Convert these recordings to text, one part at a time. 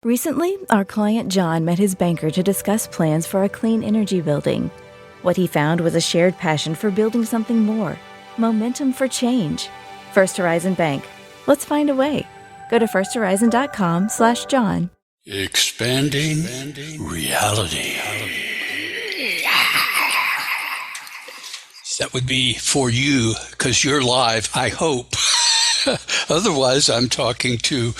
Recently, our client John met his banker to discuss plans for a clean energy building. What he found was a shared passion for building something more. Momentum for change. First Horizon Bank. Let's find a way. Go to firsthorizon.com/John. Expanding reality. That would be for you, because you're live, I hope. Otherwise, I'm talking to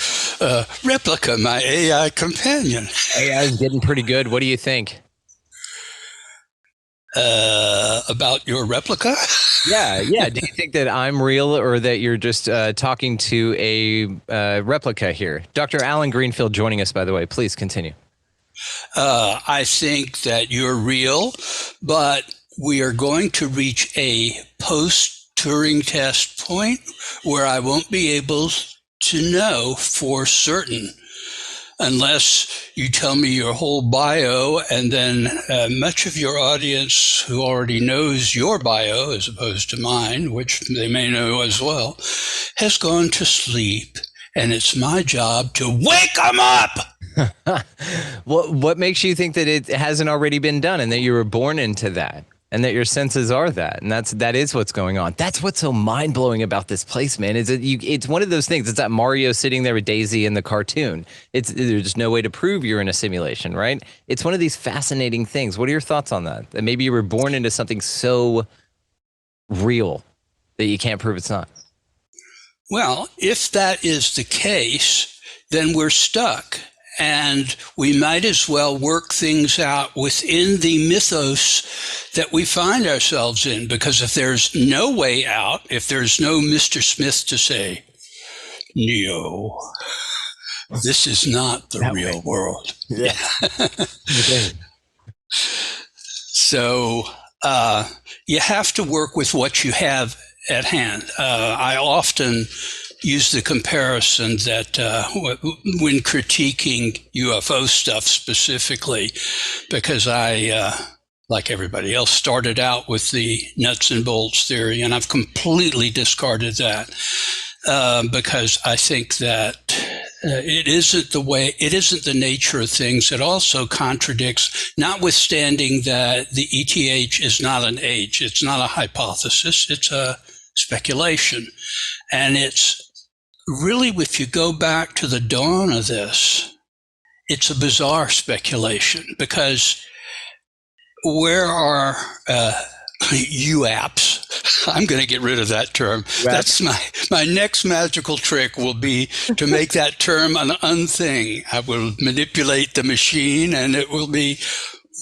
Replica, my AI companion. AI is getting pretty good. What do you think? About your replica? Yeah. Do you think that I'm real or that you're just talking to a replica here? Dr. Allen Greenfield joining us, by the way. Please continue. I think that you're real, but we are going to reach a post-Turing test point where I won't be able to know for certain unless you tell me your whole bio, and then much of your audience who already knows your bio as opposed to mine, which they may know as well, has gone to sleep, and it's my job to wake them up. What makes you think that it hasn't already been done and that you were born into that? And that your senses are that, and that is what's going on. That's what's so mind blowing about this place, man. Is that it's one of those things. It's that Mario sitting there with Daisy in the cartoon. There's no way to prove you're in a simulation, right? It's one of these fascinating things. What are your thoughts on that? That maybe you were born into something so real that you can't prove it's not. Well, if that is the case, then we're stuck. And we might as well work things out within the mythos that we find ourselves in, because if there's no way out, if there's no Mr. Smith to say, Neo, this is not the real world. Yeah. So you have to work with what you have at hand. I often use the comparison that when critiquing UFO stuff specifically, because I, like everybody else, started out with the nuts and bolts theory, and I've completely discarded that because I think that it isn't the nature of things. It also contradicts, notwithstanding that the ETH is not an age, it's not a hypothesis, it's a speculation. And it's really, if you go back to the dawn of this, it's a bizarre speculation, because where are UAPs? I'm going to get rid of that term. That's my next magical trick will be to make that term an unthing. I will manipulate the machine and it will be,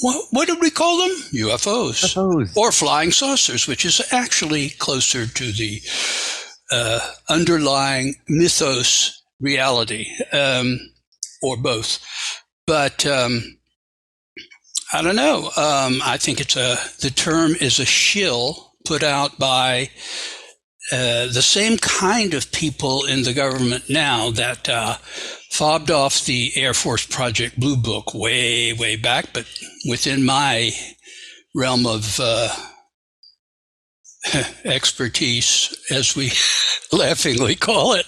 what did we call them? UFOs. Or flying saucers, which is actually closer to the underlying mythos reality, or both. But I don't know. I think the term is a shill put out by the same kind of people in the government now that fobbed off the Air Force Project Blue Book way, way back, but within my realm of expertise, as we laughingly call it,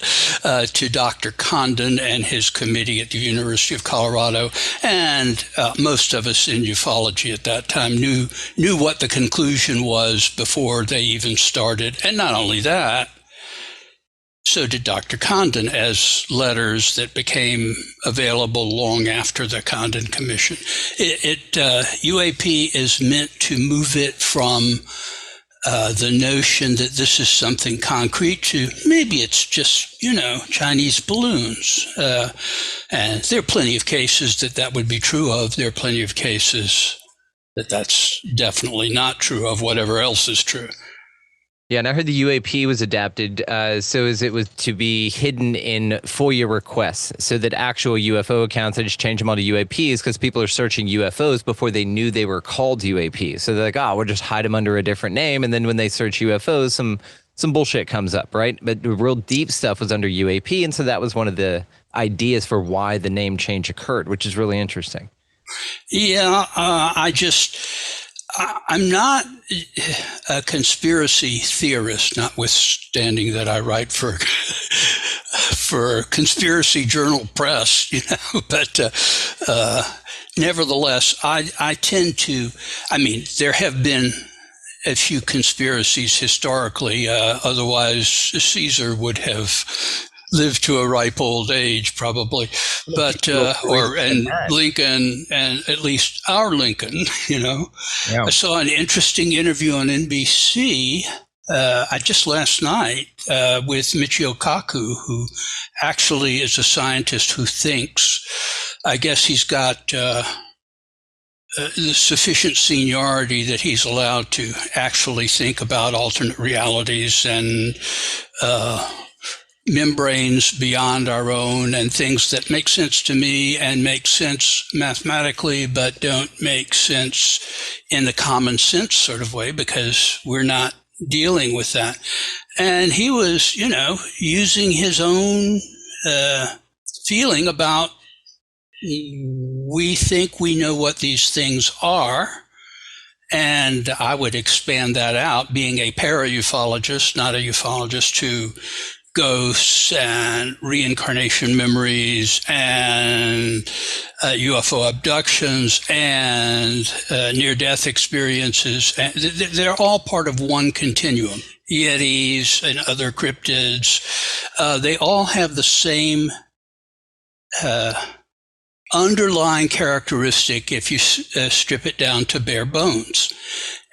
to Dr. Condon and his committee at the University of Colorado. And most of us in ufology at that time knew what the conclusion was before they even started. And not only that, so did Dr. Condon, as letters that became available long after the Condon Commission. UAP is meant to move it from the notion that this is something concrete to maybe it's just, Chinese balloons. And there are plenty of cases that would be true of. There are plenty of cases that that's definitely not true of, whatever else is true. Yeah, and I heard the UAP was adapted so as it was to be hidden in FOIA requests, so that actual UFO accounts, they just change them all to UAPs because people are searching UFOs before they knew they were called UAPs. So they're like, we'll just hide them under a different name, and then when they search UFOs, some bullshit comes up, right? But the real deep stuff was under UAP, and so that was one of the ideas for why the name change occurred, which is really interesting. Yeah, I'm not a conspiracy theorist, notwithstanding that I write for for conspiracy journal press, but nevertheless, I tend to, there have been a few conspiracies historically, otherwise Caesar would have lived to a ripe old age, probably, but and Lincoln, and at least our Lincoln, Yeah. I saw an interesting interview on NBC just last night with Michio Kaku, who actually is a scientist who thinks. I guess he's got the sufficient seniority that he's allowed to actually think about alternate realities and membranes beyond our own and things that make sense to me and make sense mathematically, but don't make sense in the common sense sort of way because we're not dealing with that. And he was, using his own feeling about we think we know what these things are. And I would expand that out, being a para-ufologist, not a ufologist, to ghosts and reincarnation memories and UFO abductions and near-death experiences. And they're all part of one continuum. Yetis and other cryptids, they all have the same underlying characteristic if you strip it down to bare bones.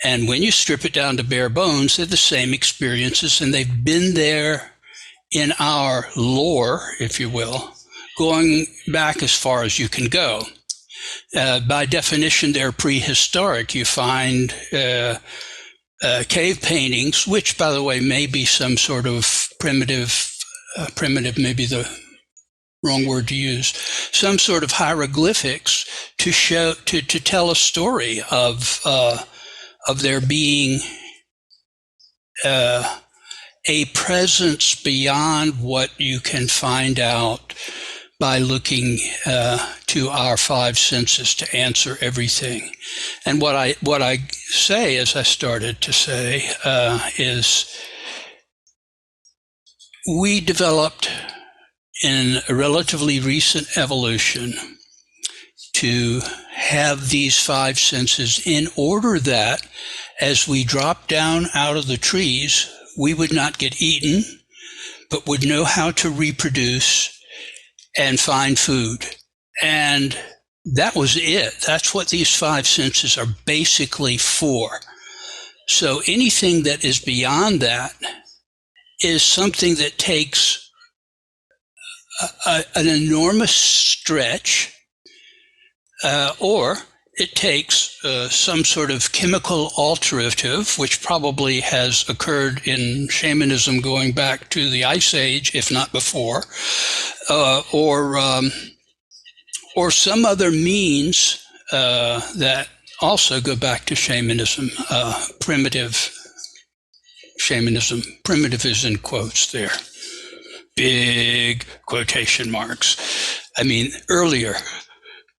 And when you strip it down to bare bones, they're the same experiences, and they've been there in our lore, if you will, going back as far as you can go. By definition, they're prehistoric. You find cave paintings, which, by the way, may be some sort of primitive, maybe the wrong word to use, some sort of hieroglyphics to show, to tell a story of there being a presence beyond what you can find out by looking to our five senses to answer everything. And what I say, as I started to say, is we developed in a relatively recent evolution to have these five senses in order that as we drop down out of the trees, we would not get eaten, but would know how to reproduce and find food. And that was it. That's what these five senses are basically for. So anything that is beyond that is something that takes an enormous stretch, or it takes some sort of chemical alterative, which probably has occurred in shamanism going back to the Ice Age, if not before, or some other means that also go back to shamanism, primitive shamanism. Primitive is in quotes there. Big quotation marks. I mean, earlier.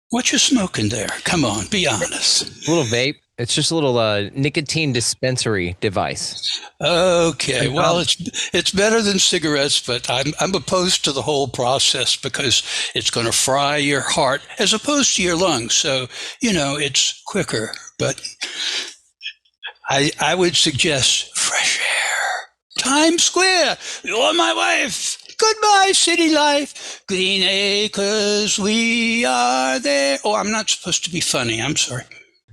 What you smoking there? Come on, be honest. A little vape. It's just a little nicotine dispensary device. Okay, well, it's better than cigarettes, but I'm opposed to the whole process because it's going to fry your heart as opposed to your lungs. So, it's quicker. But I would suggest fresh air. Times Square, you're my wife. Goodbye, city life. Green acres, we are there. Oh, I'm not supposed to be funny. I'm sorry.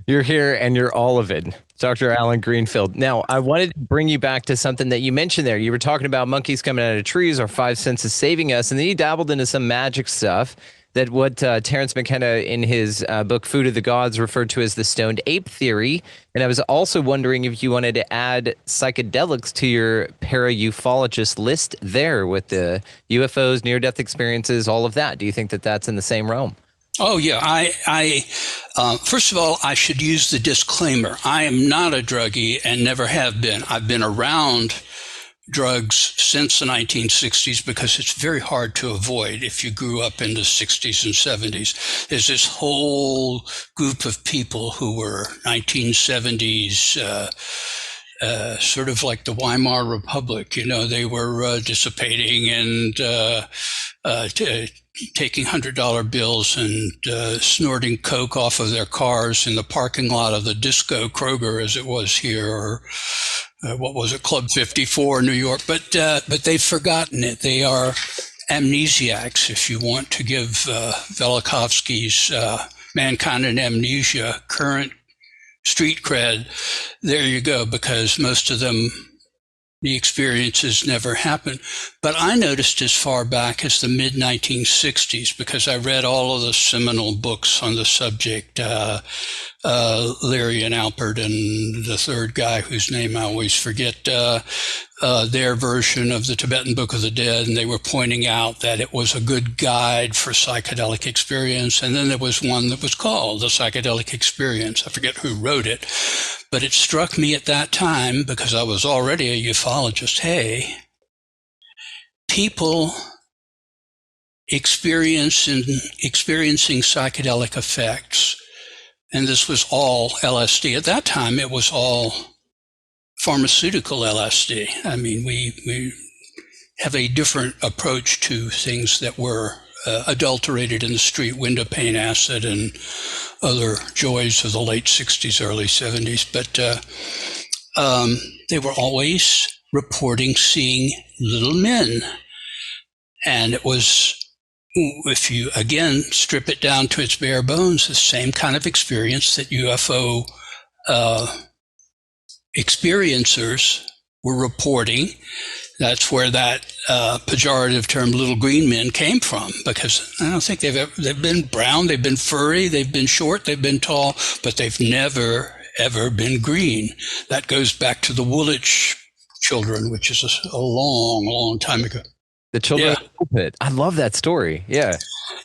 You're here and you're all of it. Dr. Allen Greenfield. Now, I wanted to bring you back to something that you mentioned there. You were talking about monkeys coming out of trees, our five senses saving us, and then you dabbled into some magic stuff that what Terence McKenna in his book Food of the Gods referred to as the stoned ape theory. And I was also wondering if you wanted to add psychedelics to your para-ufologist list there with the UFOs, near-death experiences, all of that. Do you think that that's in the same realm? Oh, yeah. I first of all, I should use the disclaimer. I am not a druggie and never have been. I've been around drugs since the 1960s because it's very hard to avoid if you grew up in the 60s and 70s. There's this whole group of people who were 1970s sort of like the Weimar Republic. They were dissipating and taking $100 bills and snorting coke off of their cars in the parking lot of the Disco Kroger, as it was here, or what was it, Club 54 in New York. But they've forgotten it. They are amnesiacs, if you want to give Velikovsky's Mankind and Amnesia current street cred. There you go, because most of them, the experiences never happened. But I noticed as far back as the mid-1960s, because I read all of the seminal books on the subject, Leary and Alpert and the third guy whose name I always forget, their version of the Tibetan Book of the Dead, and they were pointing out that it was a good guide for psychedelic experience. And then there was one that was called The Psychedelic Experience. I forget who wrote it, but it struck me at that time, because I was already a ufologist, hey, people experiencing psychedelic effects, and this was all LSD. At that time, it was all pharmaceutical LSD. I mean, we have a different approach to things that were adulterated in the street, window pane acid and other joys of the late 60s, early 70s. But they were always reporting seeing little men. And it was, if you, again, strip it down to its bare bones, the same kind of experience that UFO experiencers were reporting. That's where that pejorative term "little green men" came from, because I don't think they've been brown, they've been furry, they've been short, they've been tall, but they've never ever been green. That goes back to the Woolwich children, which is a long, long time ago. The children of the pulpit. I love that story. Yeah.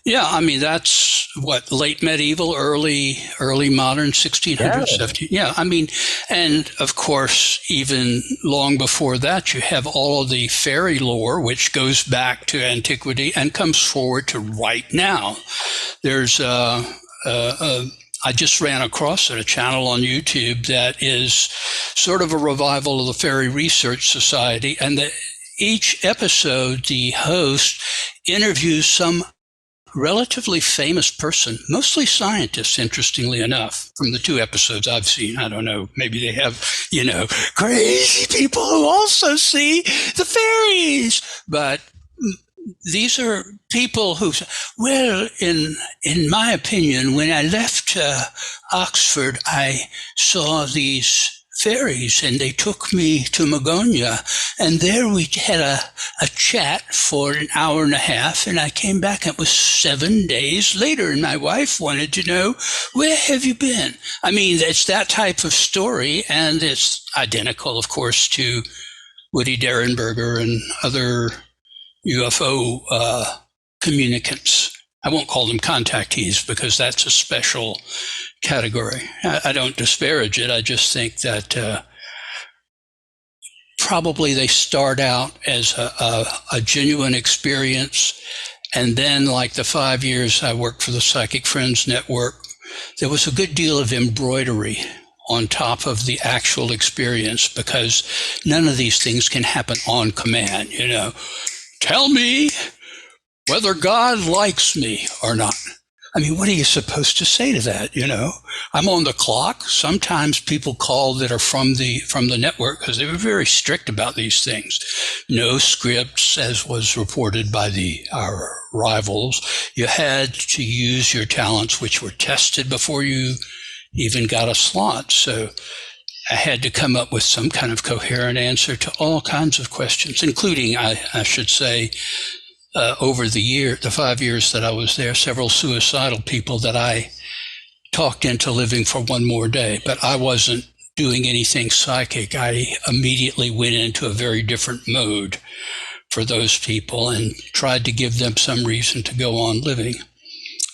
Yeah, I mean, that's what, late medieval, early modern, 1600s, 17. Yeah, I mean, and of course, even long before that, you have all of the fairy lore, which goes back to antiquity and comes forward to right now. There's I just ran across a channel on YouTube that is sort of a revival of the Fairy Research Society, and each episode, the host interviews some relatively famous person, mostly scientists, interestingly enough, from the 2 episodes I've seen. I don't know, maybe they have, crazy people who also see the fairies. But these are people who, well, in my opinion, when I left Oxford, I saw these fairies, and they took me to Magonia, and there we had a chat for an hour and a half, and I came back, and it was 7 days later, and my wife wanted to know, where have you been? I mean, it's that type of story, and it's identical, of course, to Woody Derenberger and other UFO communicants. I won't call them contactees, because that's a special category. I don't disparage it. I just think that probably they start out as a genuine experience. And then, like the 5 years I worked for the Psychic Friends Network, there was a good deal of embroidery on top of the actual experience, because none of these things can happen on command. Tell me whether God likes me or not. I mean, what are you supposed to say to that? I'm on the clock. Sometimes people call that are from the network, because they were very strict about these things. No scripts, as was reported by our rivals. You had to use your talents, which were tested before you even got a slot. So I had to come up with some kind of coherent answer to all kinds of questions, including, I should say, over the 5 years that I was there, several suicidal people that I talked into living for one more day. But I wasn't doing anything psychic. I immediately went into a very different mode for those people and tried to give them some reason to go on living.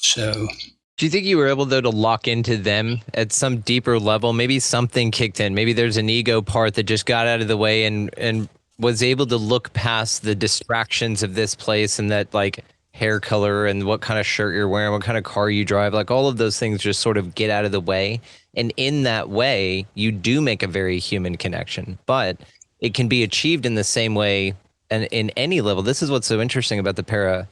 So, do you think you were able, though, to lock into them at some deeper level? Maybe something kicked in. Maybe there's an ego part that just got out of the way and was able to look past the distractions of this place, and that, like, hair color and what kind of shirt you're wearing, what kind of car you drive, like all of those things just sort of get out of the way. And in that way, you do make a very human connection, but it can be achieved in the same way and in any level. This is what's so interesting about the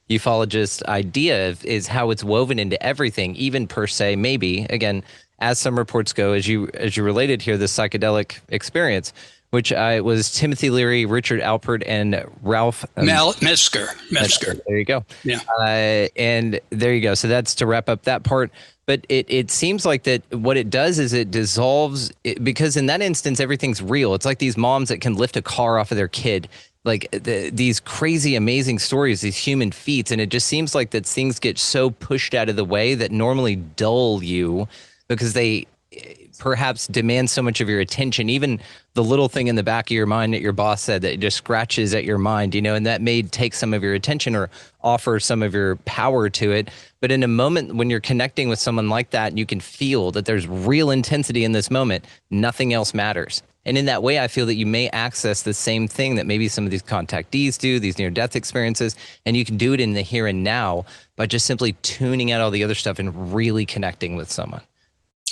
ufologist idea is how it's woven into everything, even per se, maybe, again, as some reports go, as you related here, the psychedelic experience, which was Timothy Leary, Richard Alpert, and Ralph Metzger. There you go. Yeah. And there you go. So that's to wrap up that part. But it seems like that what it does is it dissolves because in that instance, everything's real. It's like these moms that can lift a car off of their kid, like these crazy, amazing stories, these human feats. And it just seems like that things get so pushed out of the way that normally dull you because they perhaps demand so much of your attention, even the little thing in the back of your mind that your boss said that just scratches at your mind, and that may take some of your attention or offer some of your power to it. But in a moment when you're connecting with someone like that and you can feel that there's real intensity in this moment, nothing else matters. And in that way, I feel that you may access the same thing that maybe some of these contactees do, these near-death experiences, and you can do it in the here and now by just simply tuning out all the other stuff and really connecting with someone.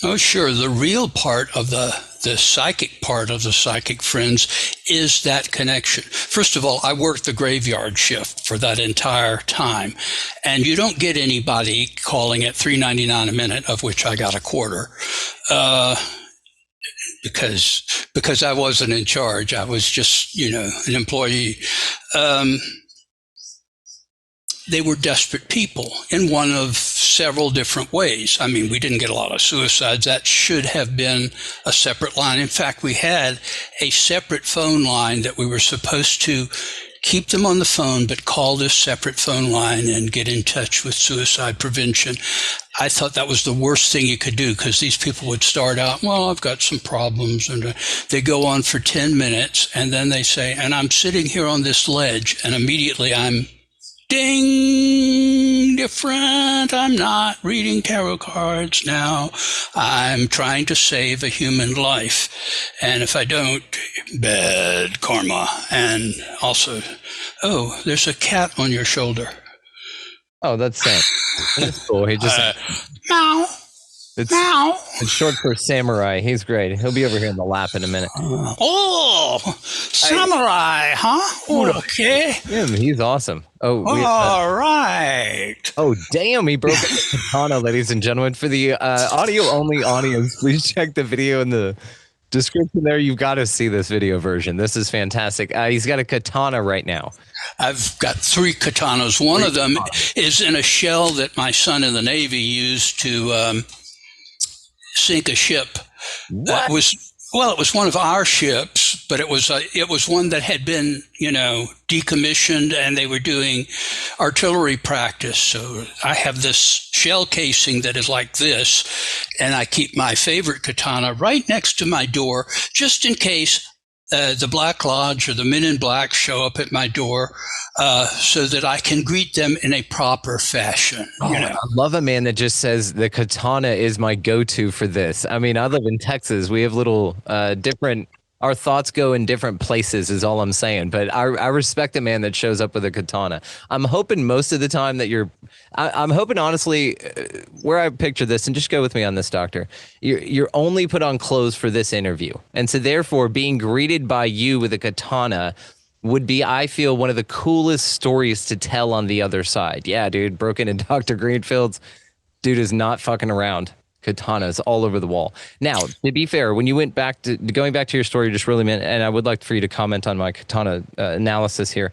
Oh, sure. The real part of the psychic part of the psychic friends is that connection. First of all, I worked the graveyard shift for that entire time, and you don't get anybody calling at $3.99 a minute, of which I got a quarter, because I wasn't in charge. I was just, an employee. They were desperate people in one of several different ways. I mean, we didn't get a lot of suicides. That should have been a separate line. In fact, we had a separate phone line that we were supposed to keep them on the phone, but call this separate phone line and get in touch with suicide prevention. I thought that was the worst thing you could do because these people would start out, well, I've got some problems. And they go on for 10 minutes and then they say, and I'm sitting here on this ledge, and immediately I'm ding, different. I'm not reading tarot cards now. I'm trying to save a human life. And if I don't, bad karma. And also, oh, there's a cat on your shoulder. Oh, that's Sam. That's cool. He just meow. It's short for samurai. He's great. He'll be over here in the lap in a minute. Oh, samurai, huh? Okay. He's awesome. Oh, all right. Oh, damn. He broke the katana, ladies and gentlemen. For the audio-only audience, please check the video in the description there. You've got to see this video version. This is fantastic. He's got a katana right now. I've got 3 katanas. One of them is in a shell that my son in the Navy used to sink a ship. It was one of our ships, but it was one that had been, decommissioned, and they were doing artillery practice. So I have this shell casing that is like this, and I keep my favorite katana right next to my door, just in case the Black Lodge or the Men in Black show up at my door, so that I can greet them in a proper fashion. I love a man that just says the katana is my go-to for this. I mean, I live in Texas. We have little different. Our thoughts go in different places is all I'm saying. But I respect a man that shows up with a katana. I'm hoping most of the time that I'm hoping, honestly, where I picture this, and just go with me on this, Doctor, you're only put on clothes for this interview. And so therefore, being greeted by you with a katana would be, I feel, one of the coolest stories to tell on the other side. Yeah, dude, broke into Dr. Greenfield's. Dude is not fucking around. Katanas all over the wall. Now, to be fair, when you went back to going back to your story, just really meant, and I would like for you to comment on my katana analysis here.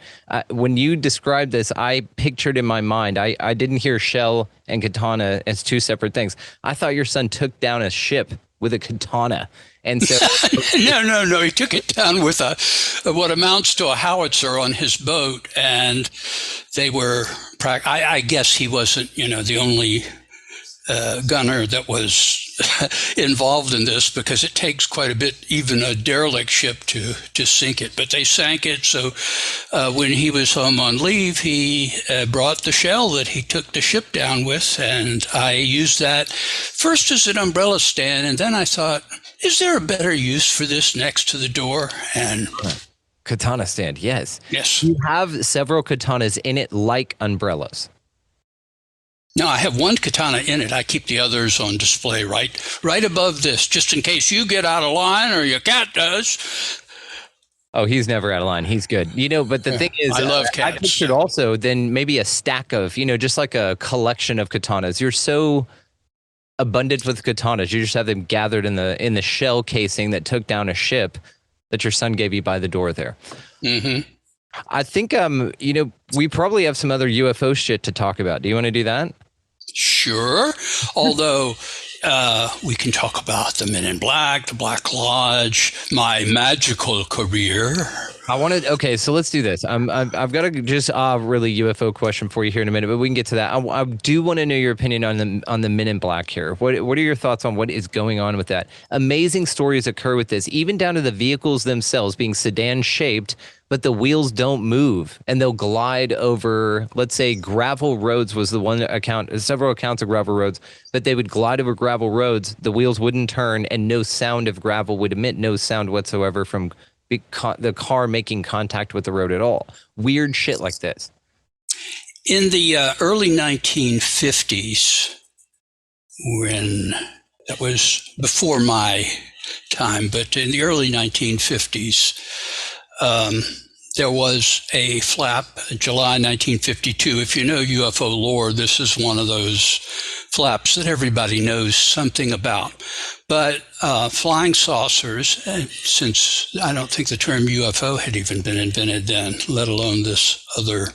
When you described this, I pictured in my mind, I didn't hear shell and katana as 2 separate things. I thought your son took down a ship with a katana. And so no, he took it down with what amounts to a howitzer on his boat, and they were. I guess he wasn't, the only gunner that was involved in this, because it takes quite a bit, even a derelict ship, to sink it. But they sank it. So when he was home on leave, he brought the shell that he took the ship down with, and I used that first as an umbrella stand, and then I thought, is there a better use for this next to the door? And Katana stand, yes. Yes. You have several katanas in it like umbrellas. No, I have one katana in it. I keep the others on display right above this, just in case you get out of line or your cat does. Oh, he's never out of line. He's good. But the thing is, I love I cats. pictured also then maybe a stack of, just like a collection of katanas. You're so abundant with katanas. You just have them gathered in the shell casing that took down a ship that your son gave you by the door there. Mm-hmm. I think, we probably have some other UFO shit to talk about. Do you want to do that? Sure. Although we can talk about the Men in Black, the Black Lodge, my magical career. Okay, so let's do this. I've got a just really UFO question for you here in a minute, but we can get to that. I do want to know your opinion on the Men in Black here. What are your thoughts on what is going on with that? Amazing stories occur with this, even down to the vehicles themselves being sedan shaped, but the wheels don't move and they'll glide over, let's say gravel roads was the one account, several accounts of gravel roads, but they would glide over gravel roads, the wheels wouldn't turn, and no sound of gravel would emit no sound whatsoever from the car making contact with the road at all. Weird shit like this. In the early 1950s, when that was before my time, but in the early 1950s, there was a flap, July 1952. If you know UFO lore, this is one of those flaps that everybody knows something about. But flying saucers, since I don't think the term UFO had even been invented then, let alone this other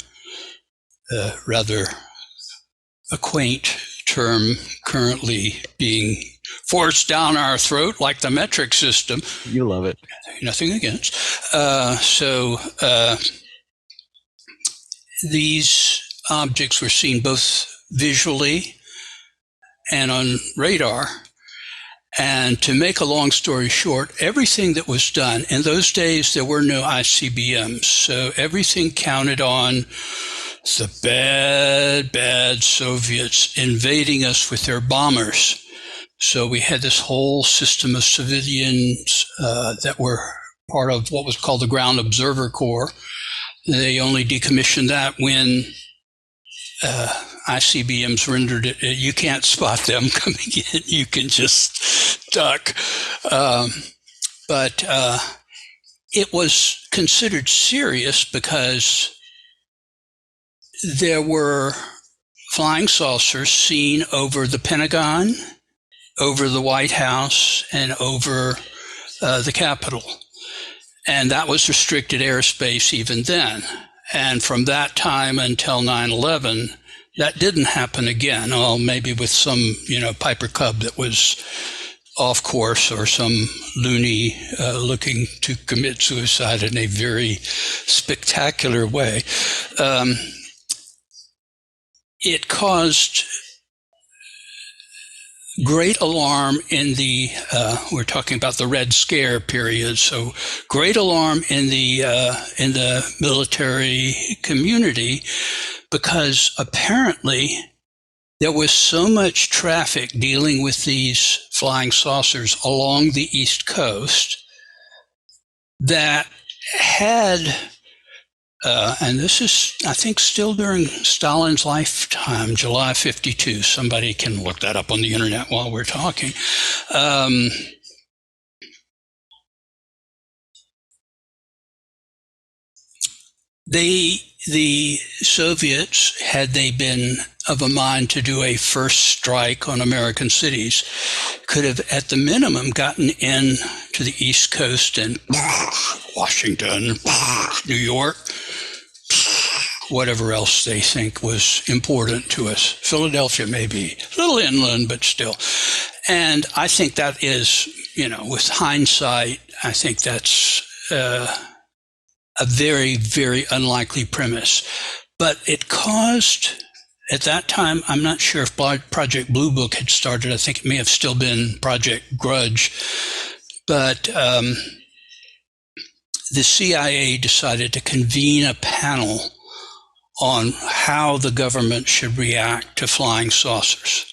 rather a quaint term currently being forced down our throat like the metric system. You love it. Nothing against. These objects were seen both visually and on radar. And to make a long story short, everything that was done, in those days there were no ICBMs, so everything counted on the bad Soviets invading us with their bombers. So we had this whole system of civilians that were part of what was called the Ground Observer Corps. They only decommissioned that when ICBMs rendered it. You can't spot them coming in. You can just duck. But it was considered serious because there were flying saucers seen over the Pentagon, over the White House, and over the Capitol. And that was restricted airspace even then. And from that time until 9/11, that didn't happen again. Well, maybe with some, Piper Cub that was off course or some loony looking to commit suicide in a very spectacular way. It caused great alarm in the, we're talking about the Red Scare period, so great alarm in the military community, because apparently there was so much traffic dealing with these flying saucers along the East Coast that had, and this is, I think, still during Stalin's lifetime, July 52. Somebody can look that up on the internet while we're talking. The Soviets, had they been of a mind to do a first strike on American cities, could have, at the minimum, gotten in to the East Coast and Washington, New York, whatever else they think was important to us. Philadelphia, maybe a little inland, but still. And I think that is, with hindsight, I think that's a very, very unlikely premise. But it caused, at that time, I'm not sure if Project Blue Book had started. I think it may have still been Project Grudge. But the CIA decided to convene a panel on how the government should react to flying saucers.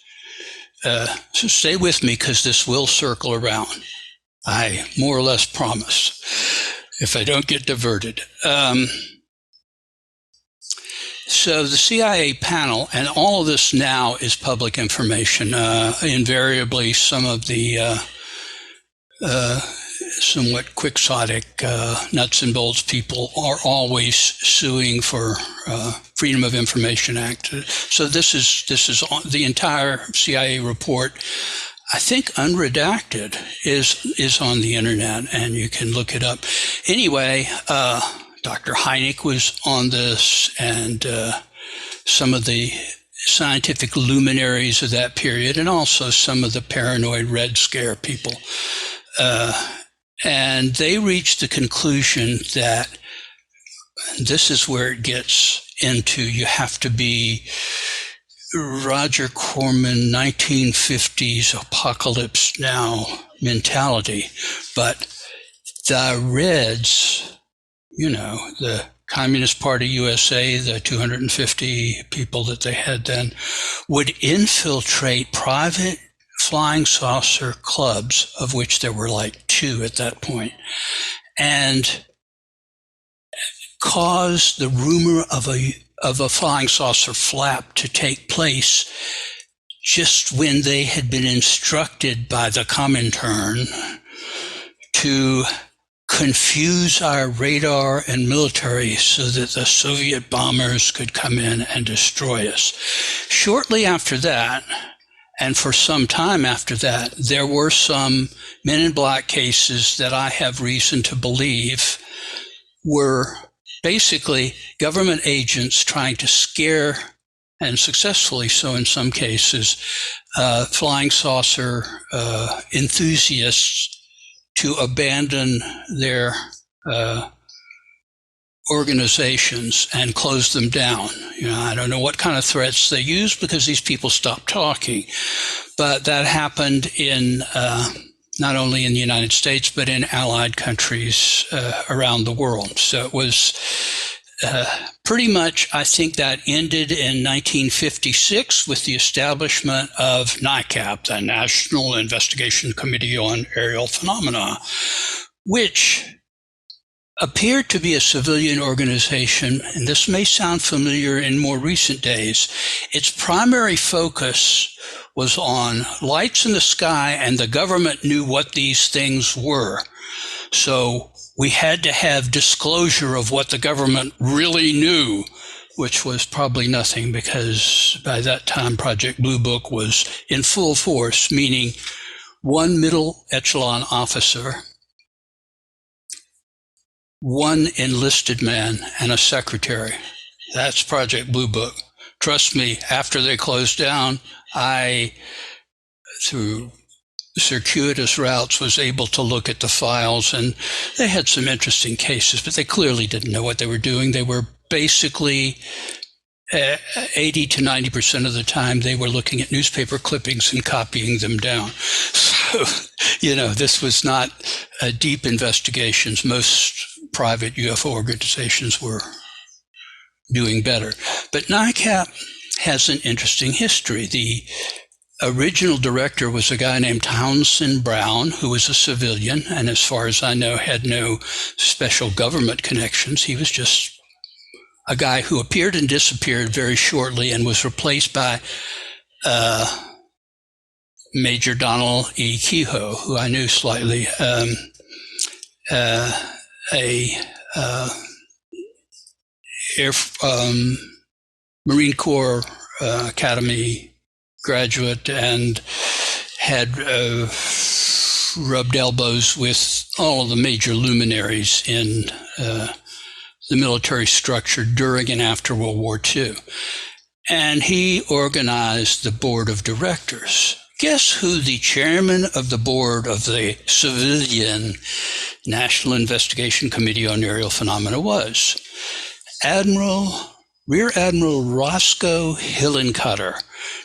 So stay with me, because this will circle around. I more or less promise. if I don't get diverted. So the CIA panel, and all of this now is public information. Invariably, some of the somewhat quixotic nuts and bolts people are always suing for Freedom of Information Act. So this is the entire CIA report. I think unredacted is on the internet, and you can look it up. Anyway, Dr. Hynek was on this, and some of the scientific luminaries of that period, and also some of the paranoid Red Scare people. And they reached the conclusion that this is where it gets into, you have to be Roger Corman 1950s apocalypse now mentality. But the Reds, the Communist Party USA, the 250 people that they had then, would infiltrate private flying saucer clubs, of which there were like 2 at that point, and cause the rumor of a flying saucer flap to take place just when they had been instructed by the Comintern to confuse our radar and military so that the Soviet bombers could come in and destroy us. Shortly after that, and for some time after that, there were some Men in Black cases that I have reason to believe were basically government agents trying to scare, and successfully so in some cases, flying saucer enthusiasts to abandon their organizations and close them down. I don't know what kind of threats they used because these people stopped talking, but that happened in not only in the United States but in allied countries around the world. So it was pretty much, I think that ended in 1956 with the establishment of NICAP, the National Investigation Committee on Aerial Phenomena, which appeared to be a civilian organization, and this may sound familiar in more recent days. Its primary focus was on lights in the sky, and the government knew what these things were. So we had to have disclosure of what the government really knew, which was probably nothing, because by that time Project Blue Book was in full force, meaning one middle echelon officer, one enlisted man, and a secretary. That's Project Blue Book. Trust me, after they closed down, I, through circuitous routes, was able to look at the files, and they had some interesting cases, but they clearly didn't know what they were doing. They were basically 80 to 90% of the time, they were looking at newspaper clippings and copying them down. So, this was not deep investigations. Most private UFO organizations were doing better. But NICAP has an interesting history. The original director was a guy named Townsend Brown, who was a civilian, and as far as I know, had no special government connections. He was just a guy who appeared and disappeared very shortly and was replaced by Major Donald E. Kehoe, who I knew slightly, Marine Corps Academy graduate, and had rubbed elbows with all of the major luminaries in the military structure during and after World War II. And he organized the board of directors. Guess who the chairman of the board of the civilian National Investigation Committee on Aerial Phenomena was? Rear Admiral Roscoe Hillenkotter.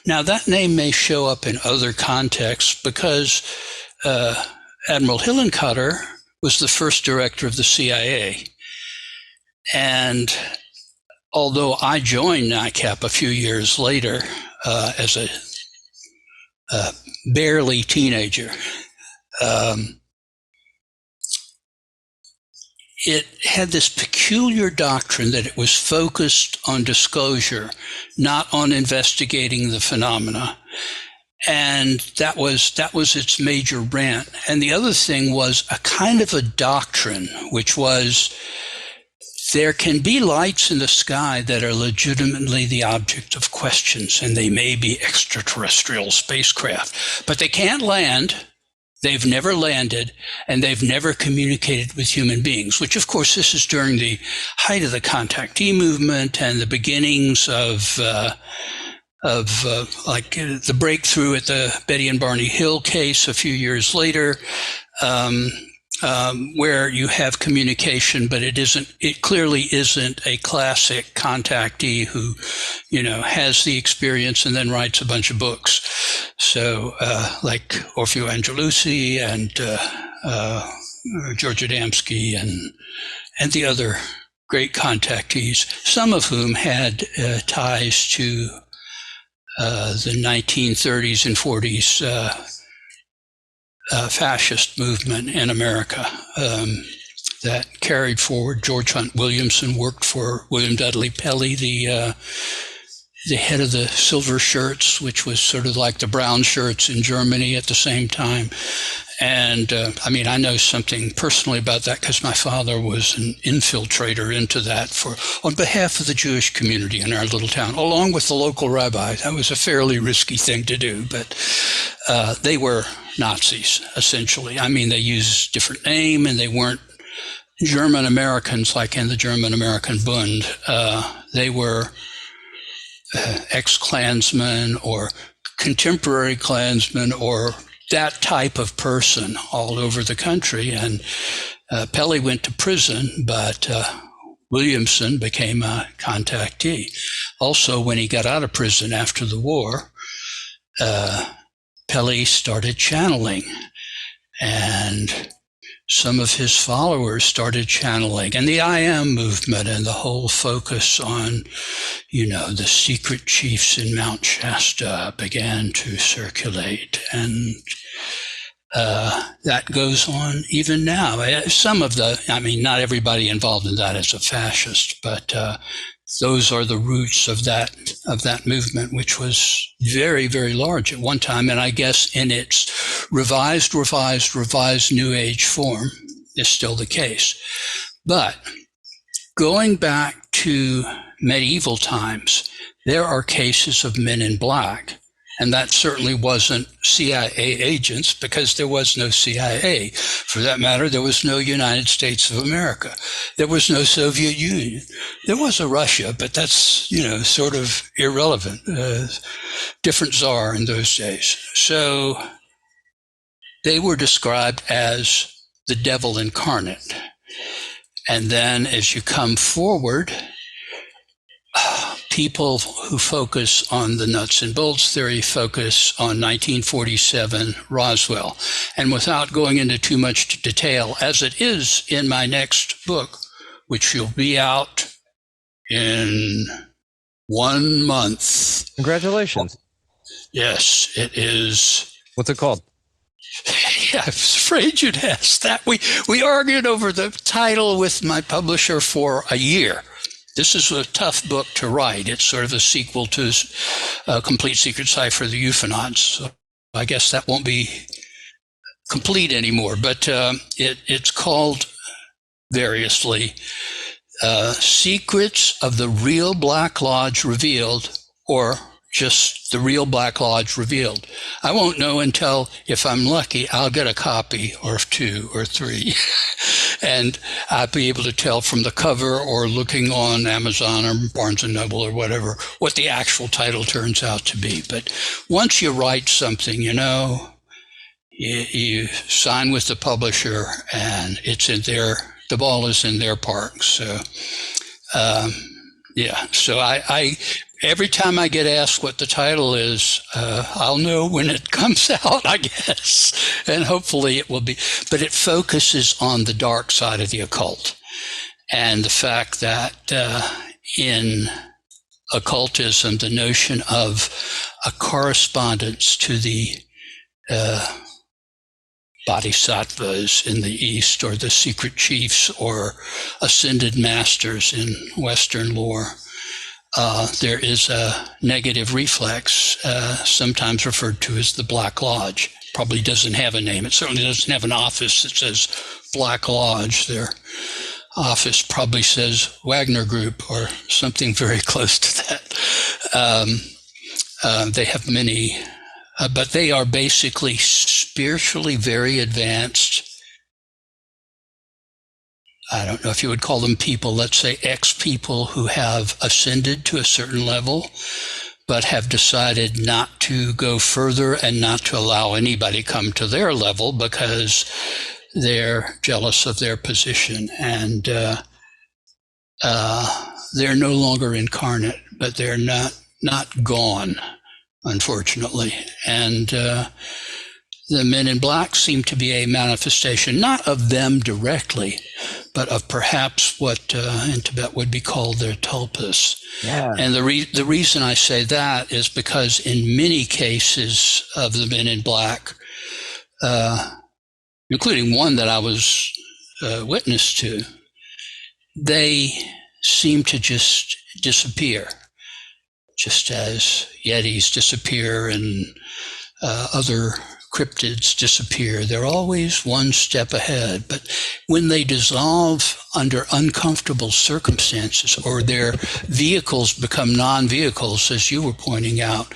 Now, that name may show up in other contexts because Admiral Hillenkotter was the first director of the CIA. And although I joined NICAP a few years later as a barely teenager, it had this peculiar doctrine that it was focused on disclosure, not on investigating the phenomena. And that was its major rant. And the other thing was a kind of a doctrine, which was there can be lights in the sky that are legitimately the object of questions, and they may be extraterrestrial spacecraft, but they can't land. They've never landed, and they've never communicated with human beings, which, of course, this is during the height of the contactee movement and the beginnings of the breakthrough at the Betty and Barney Hill case a few years later, where you have communication, but it clearly isn't a classic contactee who, has the experience and then writes a bunch of books. So, like Orfeo Angelucci and George Adamski and the other great contactees, some of whom had ties to the 1930s and 40s fascist movement in America that carried forward. George Hunt Williamson worked for William Dudley Pelley, the head of the Silver Shirts, which was sort of like the Brown Shirts in Germany at the same time. And I know something personally about that because my father was an infiltrator into that on behalf of the Jewish community in our little town, along with the local rabbi. That was a fairly risky thing to do, but they were Nazis, essentially. They used a different name, and they weren't German Americans like in the German American Bund. They were ex-Klansmen or contemporary Klansmen or that type of person all over the country. And Pelley went to prison, but Williamson became a contactee. Also, when he got out of prison after the war, Pelley started channeling, and some of his followers started channeling, and the I Am movement and the whole focus on, the secret chiefs in Mount Shasta began to circulate, and that goes on even now. Some of not everybody involved in that is a fascist, but those are the roots of that movement, which was very, very large at one time. And I guess in its revised New Age form is still the case. But going back to medieval times, there are cases of men in black. And that certainly wasn't CIA agents, because there was no CIA. For that matter, there was no United States of America. There was no Soviet Union. There was a Russia, but that's, sort of irrelevant. Different czar in those days. So they were described as the devil incarnate. And then as you come forward, people who focus on the nuts and bolts theory focus on 1947 Roswell. And without going into too much detail, as it is in my next book, which will be out in 1 month. Congratulations. Yes, it is. What's it called? Yeah, I was afraid you'd ask that. We argued over the title with my publisher for a year. This is a tough book to write. It's sort of a sequel to Complete Secret Cipher, the Ufonauts. So I guess that won't be complete anymore. But it's called variously Secrets of the Real Black Lodge Revealed, or just the Real Black Lodge Revealed. I won't know until, if I'm lucky, I'll get a copy or 2 or 3. And I'll be able to tell from the cover or looking on Amazon or Barnes & Noble or whatever what the actual title turns out to be. But once you write something, you sign with the publisher, and it's in the ball is in their park. So, so I every time I get asked what the title is, I'll know when it comes out, I guess, and hopefully it will be. But it focuses on the dark side of the occult, and the fact that in occultism, the notion of a correspondence to the bodhisattvas in the East, or the secret chiefs, or ascended masters in Western lore. There is a negative reflex, sometimes referred to as the Black Lodge. Probably doesn't have a name. It certainly doesn't have an office that says Black Lodge. Their office probably says Wagner Group or something very close to that. They have many, but they are basically spiritually very advanced. I don't know if you would call them people, let's say ex-people who have ascended to a certain level, but have decided not to go further and not to allow anybody come to their level because they're jealous of their position. And they're no longer incarnate, but they're not gone, unfortunately. And the men in black seem to be a manifestation, not of them directly, but of perhaps what in Tibet would be called their tulpas. Yeah. And the reason I say that is because in many cases of the men in black, including one that I was witness to, they seem to just disappear, just as Yetis disappear and other cryptids disappear. They're always one step ahead. But when they dissolve under uncomfortable circumstances, or their vehicles become non-vehicles, as you were pointing out,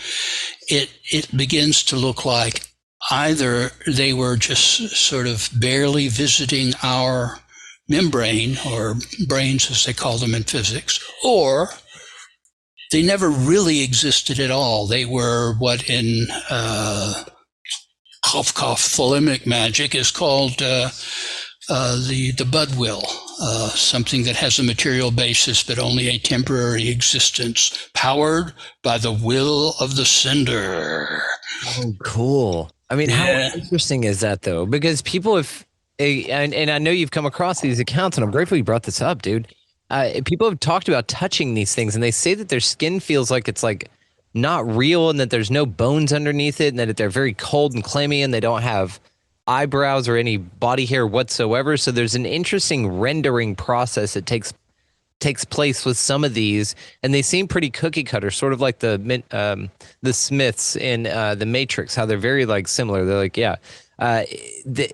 it begins to look like either they were just sort of barely visiting our membrane, or brains as they call them in physics, or they never really existed at all. They were what in thalamic magic is called the budwill, something that has a material basis but only a temporary existence, powered by the will of the sender. Oh, cool. I mean, how interesting is that, though? Because people have, and I know you've come across these accounts, and I'm grateful you brought this up, dude. People have talked about touching these things, and they say that their skin feels like it's like not real, and that there's no bones underneath it, and that they're very cold and clammy, and they don't have eyebrows or any body hair whatsoever. So there's an interesting rendering process that takes place with some of these, and they seem pretty cookie cutter, sort of like the Smiths in the Matrix, how they're very like similar. They're like,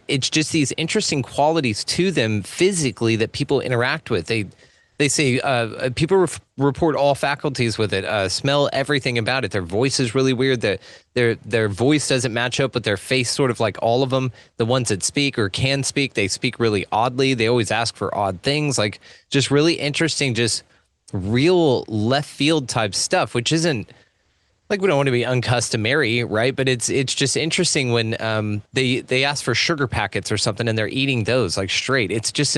it's just these interesting qualities to them physically that people interact with. They say people report all faculties with it, smell everything about it. Their voice is really weird. Their voice doesn't match up with their face, sort of like all of them. The ones that speak or can speak, they speak really oddly. They always ask for odd things, like just really interesting, just real left field type stuff, which isn't like, we don't want to be uncustomary, right? But it's just interesting when they ask for sugar packets or something and they're eating those like straight. It's just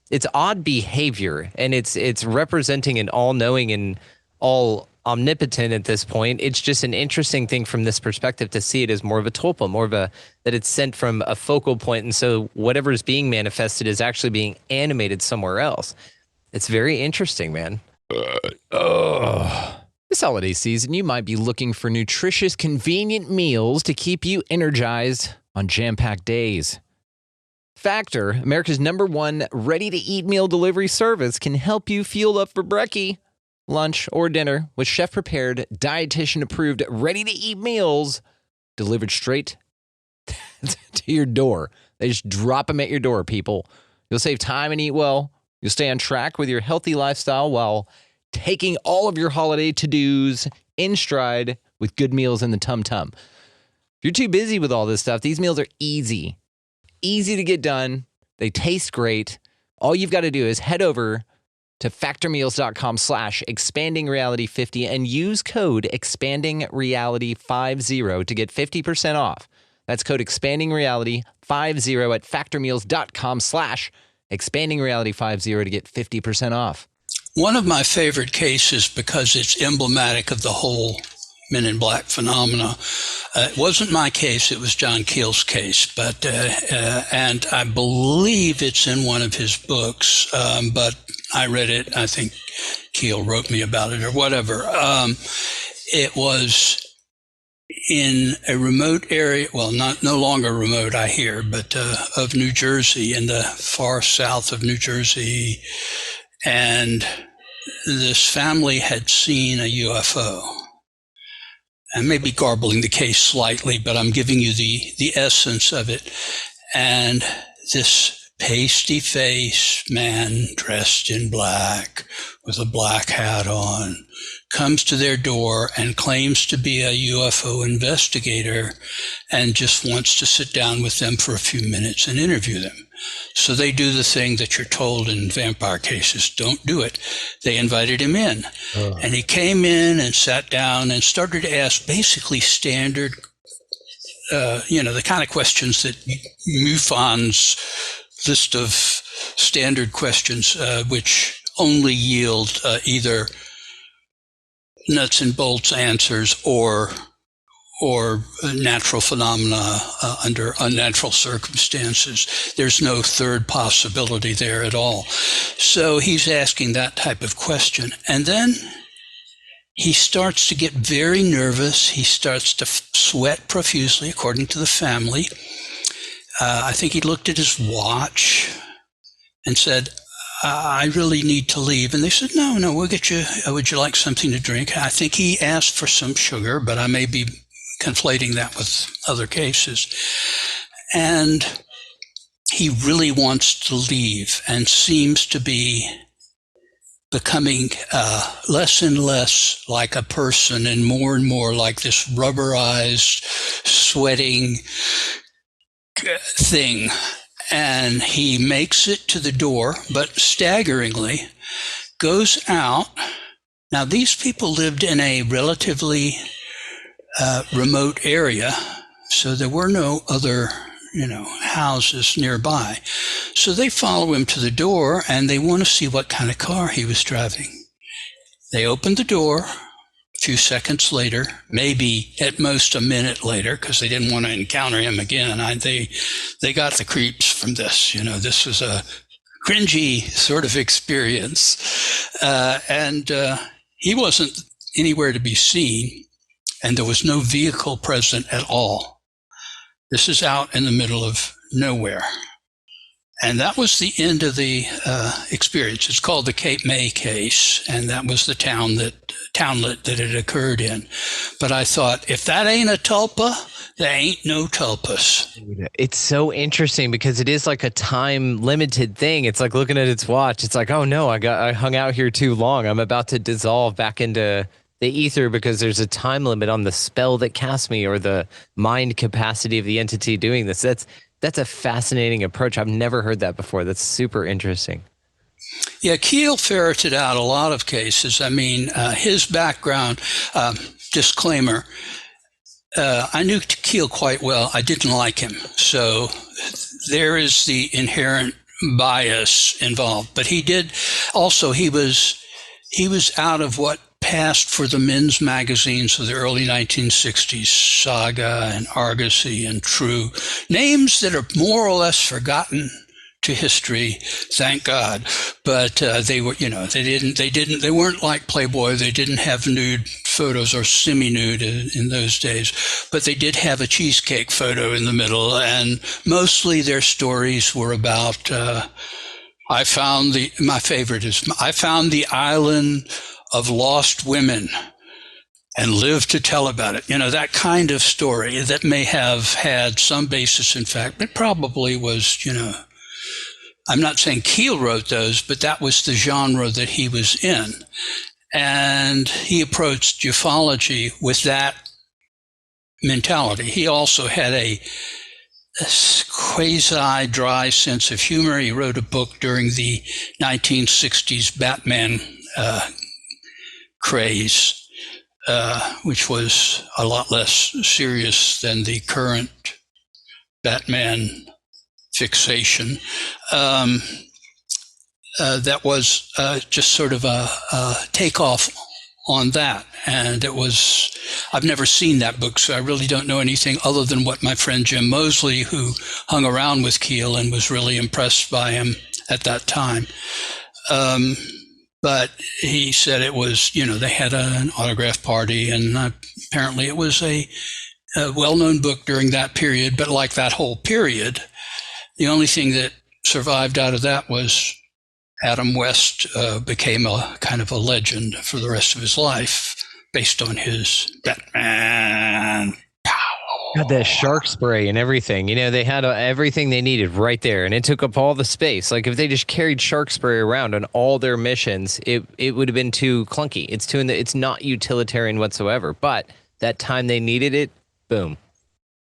it's odd behavior, and it's representing an all-knowing and all omnipotent at this point. It's just an interesting thing from this perspective to see it as more of a tulpa, more of a, that it's sent from a focal point, and so whatever is being manifested is actually being animated somewhere else. It's very interesting, man. This holiday season, you might be looking for nutritious, convenient meals to keep you energized on jam-packed days. Factor, America's #1 ready-to-eat meal delivery service, can help you fuel up for brekkie, lunch, or dinner with chef-prepared, dietitian-approved, ready-to-eat meals delivered straight to your door. They just drop them at your door, people. You'll save time and eat well. You'll stay on track with your healthy lifestyle while taking all of your holiday to-dos in stride with good meals in the tum-tum. If you're too busy with all this stuff, these meals are easy to get done. They taste great. All you've got to do is head over to factormeals.com/expandingreality50 and use code expandingreality50 to get 50% off. That's code expandingreality50 at factormeals.com/expandingreality50 to get 50% off. One of my favorite cases, because it's emblematic of the whole Men in Black phenomena. It wasn't my case, it was John Keel's case, but and I believe it's in one of his books, but I read it, I think Keel wrote me about it or whatever. It was in a remote area, well, no longer remote, I hear, but of New Jersey, in the far south of New Jersey. And this family had seen a UFO. I may be garbling the case slightly, but I'm giving you the essence of it. And this pasty-faced man dressed in black with a black hat on comes to their door and claims to be a UFO investigator and just wants to sit down with them for a few minutes and interview them. So they do the thing that you're told in vampire cases, don't do it. They invited him in. And he came in and sat down and started to ask basically standard, the kind of questions that MUFON's list of standard questions, which only yield either nuts and bolts answers or natural phenomena under unnatural circumstances. There's no third possibility there at all. So he's asking that type of question. And then he starts to get very nervous. He starts to sweat profusely, according to the family. I think he looked at his watch and said, I really need to leave. And they said, no, we'll get you, would you like something to drink? I think he asked for some sugar, but I may be conflating that with other cases. And he really wants to leave and seems to be becoming less and less like a person and more like this rubberized, sweating thing. And he makes it to the door, but staggeringly goes out. Now, these people lived in a relatively remote area, so there were no other, houses nearby. So they follow him to the door, and they want to see what kind of car he was driving. They opened the door. A few seconds later, maybe at most a minute later, because they didn't want to encounter him again. They got the creeps from this. This was a cringy sort of experience. And he wasn't anywhere to be seen, and there was no vehicle present at all. This is out in the middle of nowhere. And that was the end of the experience. It's called the Cape May case, and that was the townlet that it occurred in. But I thought, if that ain't a tulpa, there ain't no tulpas. It's so interesting because it is like a time-limited thing. It's like looking at its watch. It's like, oh no, I hung out here too long. I'm about to dissolve back into the ether because there's a time limit on the spell that cast me or the mind capacity of the entity doing this. That's a fascinating approach. I've never heard that before. That's super interesting. Yeah, Keel ferreted out a lot of cases. I mean, his background, disclaimer, I knew Keel quite well. I didn't like him. So there is the inherent bias involved. But he did also, he was out of what passed for the men's magazines of the early 1960s, Saga and Argosy and True, names that are more or less forgotten to history, thank God. But they were, they weren't like Playboy. They didn't have nude photos or semi-nude in those days, but they did have a cheesecake photo in the middle, and mostly their stories were about. I found the island of lost women and lived to tell about it. That kind of story that may have had some basis in fact, but probably was, I'm not saying Keel wrote those, but that was the genre that he was in. And he approached ufology with that mentality. He also had a quasi-dry sense of humor. He wrote a book during the 1960s Batman craze, which was a lot less serious than the current Batman fixation. That was just sort of a takeoff on that. And I've never seen that book, so I really don't know anything other than what my friend Jim Mosley, who hung around with Keel and was really impressed by him at that time. But he said it was, they had an autograph party, and apparently it was a well-known book during that period. But like that whole period, the only thing that survived out of that was Adam West became a kind of a legend for the rest of his life based on his Batman power. God, that shark spray and everything. They had everything they needed right there, and it took up all the space. Like, if they just carried shark spray around on all their missions, it would have been too clunky. It's not utilitarian whatsoever. But that time they needed it, boom,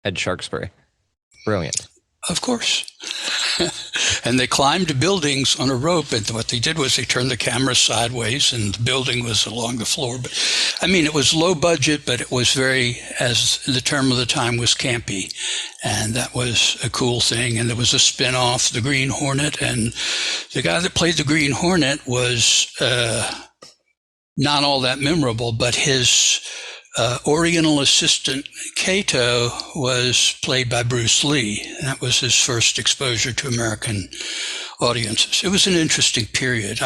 had shark spray. Brilliant. Of course. And they climbed buildings on a rope, and what they did was they turned the camera sideways, and the building was along the floor. But it was low budget, but it was very, as the term of the time was, campy, and that was a cool thing. And there was a spin-off, the Green Hornet, and the guy that played the Green Hornet was not all that memorable, but his Oriental assistant Kato was played by Bruce Lee. That was his first exposure to American audiences. It was an interesting period.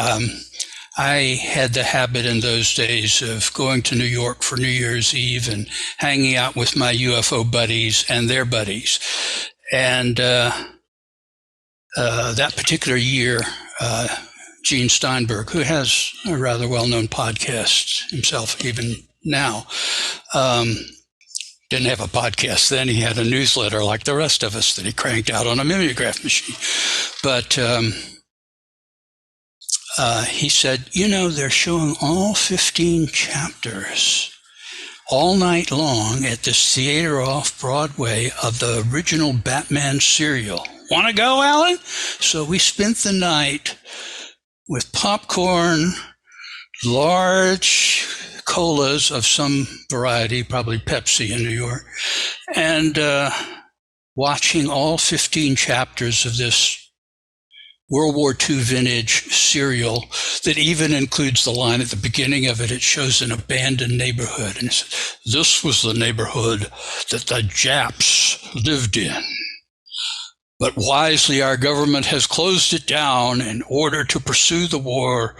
I had the habit in those days of going to New York for New Year's Eve and hanging out with my UFO buddies and their buddies. And that particular year, Gene Steinberg, who has a rather well-known podcast himself even now, didn't have a podcast then. He had a newsletter like the rest of us that he cranked out on a mimeograph machine. But he said, they're showing all 15 chapters all night long at this theater off Broadway of the original Batman serial. Want to go, Alan? So we spent the night with popcorn, large colas of some variety, probably Pepsi in New York, and watching all 15 chapters of this World War II vintage serial that even includes the line at the beginning of it. It shows an abandoned neighborhood, and it says, this was the neighborhood that the Japs lived in. But wisely, our government has closed it down in order to pursue the war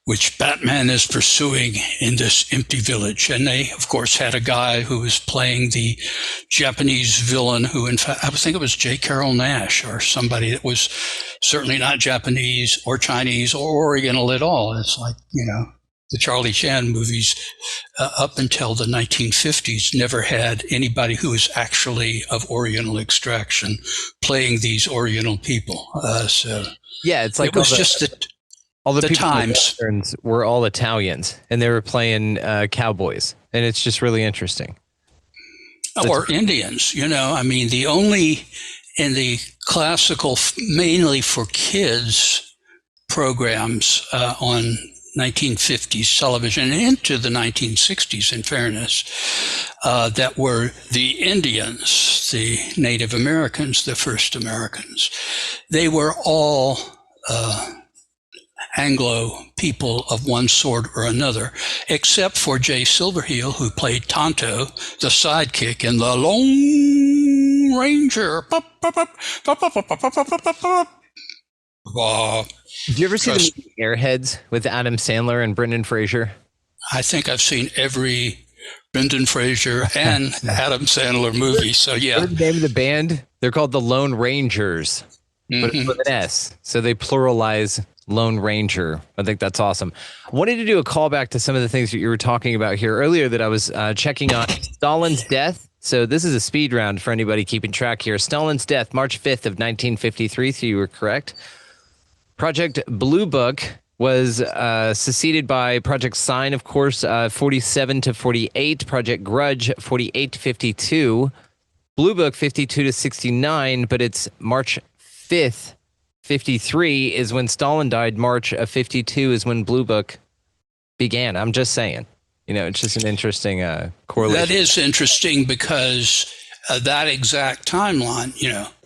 which Batman is pursuing in this empty village. And they, of course, had a guy who was playing the Japanese villain who, in fact, I think it was J. Carrol Naish or somebody that was certainly not Japanese or Chinese or Oriental at all. It's like, the Charlie Chan movies up until the 1950s never had anybody who was actually of Oriental extraction playing these Oriental people. It's like it was just all the people times in the were all Italians, and they were playing cowboys, and it's just really interesting. Or Indians, the only in the classical, mainly for kids programs on 1950s television and into the 1960s, in fairness, that were the Indians, the Native Americans, the first Americans. They were all Anglo people of one sort or another, except for Jay Silverheel, who played Tonto, the sidekick in The Lone Ranger. Did you ever see the movie Airheads with Adam Sandler and Brendan Fraser? I think I've seen every Brendan Fraser and Adam Sandler movie. So, yeah. What's the name of the band? They're called the Lone Rangers, but it's with an S. So they pluralize Lone Ranger. I think that's awesome. I wanted to do a callback to some of the things that you were talking about here earlier that I was checking on. Stalin's death. So this is a speed round for anybody keeping track here. Stalin's death, March 5th of 1953. So you were correct. Project Blue Book was succeeded by Project Sign, of course, 47 to 48. Project Grudge, 48 to 52. Blue Book, 52 to 69. But it's March 5th, 53 is when Stalin died. March of 52 is when Blue Book began. I'm just saying. It's just an interesting correlation. That is interesting because that exact timeline,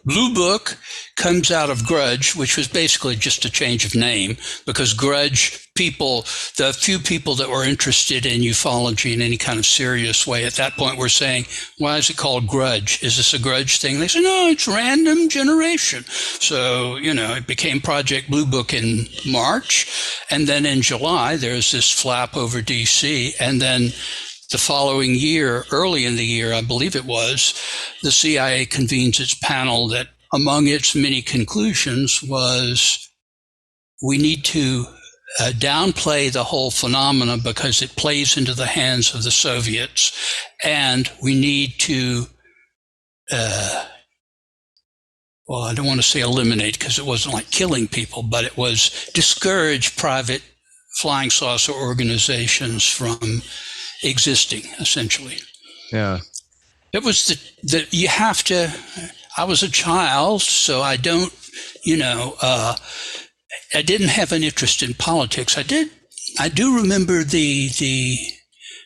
Blue Book comes out of Grudge, which was basically just a change of name because Grudge people, the few people that were interested in ufology in any kind of serious way at that point were saying, why is it called grudge? Is this a grudge thing? They said, no, it's random generation. So, it became Project Blue Book in March. And then in July, there's this flap over DC. And then the following year, early in the year, I believe it was, the CIA convenes its panel that among its many conclusions was, we need to downplay the whole phenomena because it plays into the hands of the Soviets. And we need to, I don't want to say eliminate because it wasn't like killing people, but it was discourage private flying saucer organizations from existing, essentially. Yeah. It was you have to, I was a child, so I don't, I didn't have an interest in politics. I do remember the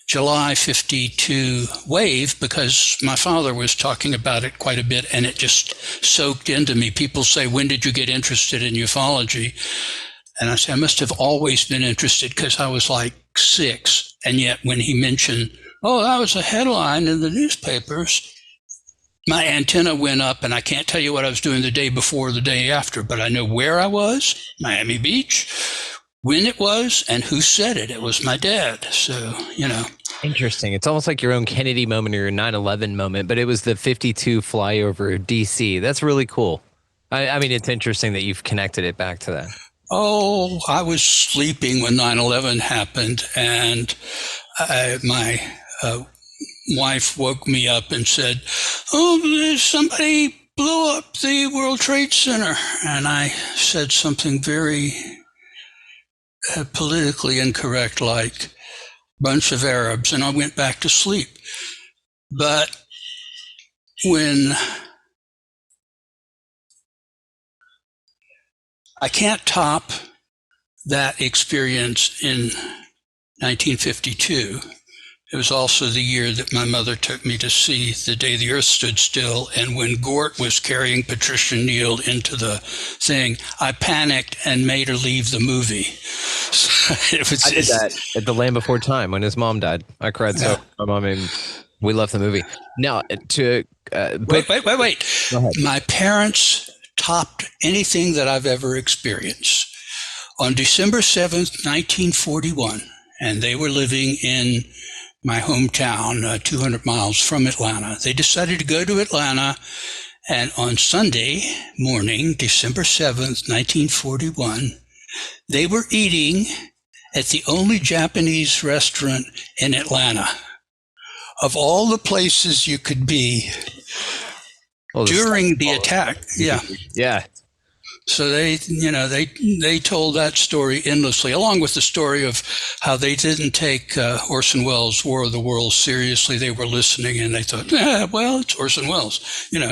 July 52 wave because my father was talking about it quite a bit and it just soaked into me. People say, when did you get interested in ufology? And I say, I must have always been interested because I was like 6. And yet when he mentioned, that was a headline in the newspapers, my antenna went up, and I can't tell you what I was doing the day before or the day after, but I know where I was, Miami Beach, when it was, and who said it. It was my dad. So, Interesting. It's almost like your own Kennedy moment or your 9/11 moment, but it was the 52 flyover DC. That's really cool. I mean, it's interesting that you've connected it back to that. Oh, I was sleeping when 9/11 happened, and my wife woke me up and said, somebody blew up the World Trade Center. And I said something very politically incorrect, like bunch of Arabs, and I went back to sleep. But when I can't top that experience in 1952. It was also the year that my mother took me to see The Day the Earth Stood Still, and when Gort was carrying Patricia Neal into the thing, I panicked and made her leave the movie. So I did that at The Land Before Time when his mom died. I cried so. I mean, we left the movie. Now, wait. Go ahead. My parents topped anything that I've ever experienced. On December 7th, 1941, and they were living in my hometown, 200 miles from Atlanta. They decided to go to Atlanta, and on Sunday morning, December 7th, 1941, they were eating at the only Japanese restaurant in Atlanta. Of all the places you could be during the attack. Yeah. Yeah. So they told that story endlessly, along with the story of how they didn't take Orson Welles' War of the Worlds seriously. They were listening, and they thought, it's Orson Welles,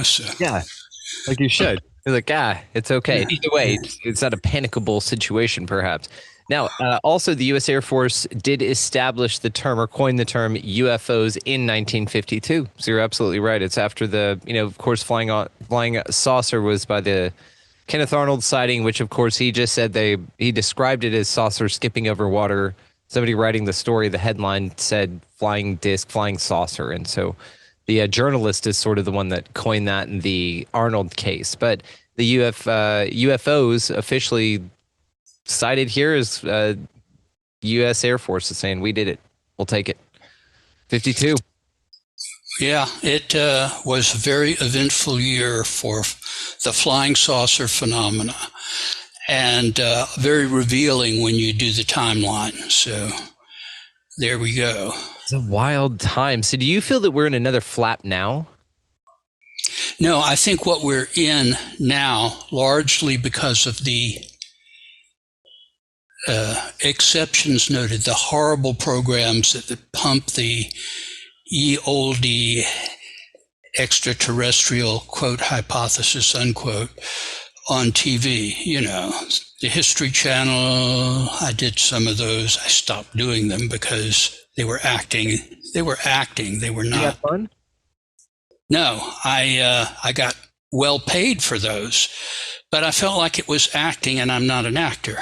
So yeah, like you should. You're like, it's okay. Either way, it's not a panicable situation, perhaps. Now, also, the U.S. Air Force did establish the term or coin the term UFOs in 1952. So you're absolutely right. It's after the, of course, flying saucer was by the Kenneth Arnold sighting, which of course he just said he described it as saucer skipping over water. Somebody writing the story, the headline said flying disc, flying saucer. And so the journalist is sort of the one that coined that in the Arnold case. But the UFOs officially cited here as U.S. Air Force is saying, we did it. We'll take it. 52. Yeah, it was a very eventful year for the flying saucer phenomena, and very revealing when you do the timeline. So there we go. It's a wild time. So do you feel that we're in another flap now? No, I think what we're in now, largely because of the exceptions noted, the horrible programs that pump the ye olde extraterrestrial, quote, hypothesis, unquote, on TV. The History Channel, I did some of those. I stopped doing them because they were acting. They were not. You have fun? No, I got well paid for those, but I felt like it was acting, and I'm not an actor.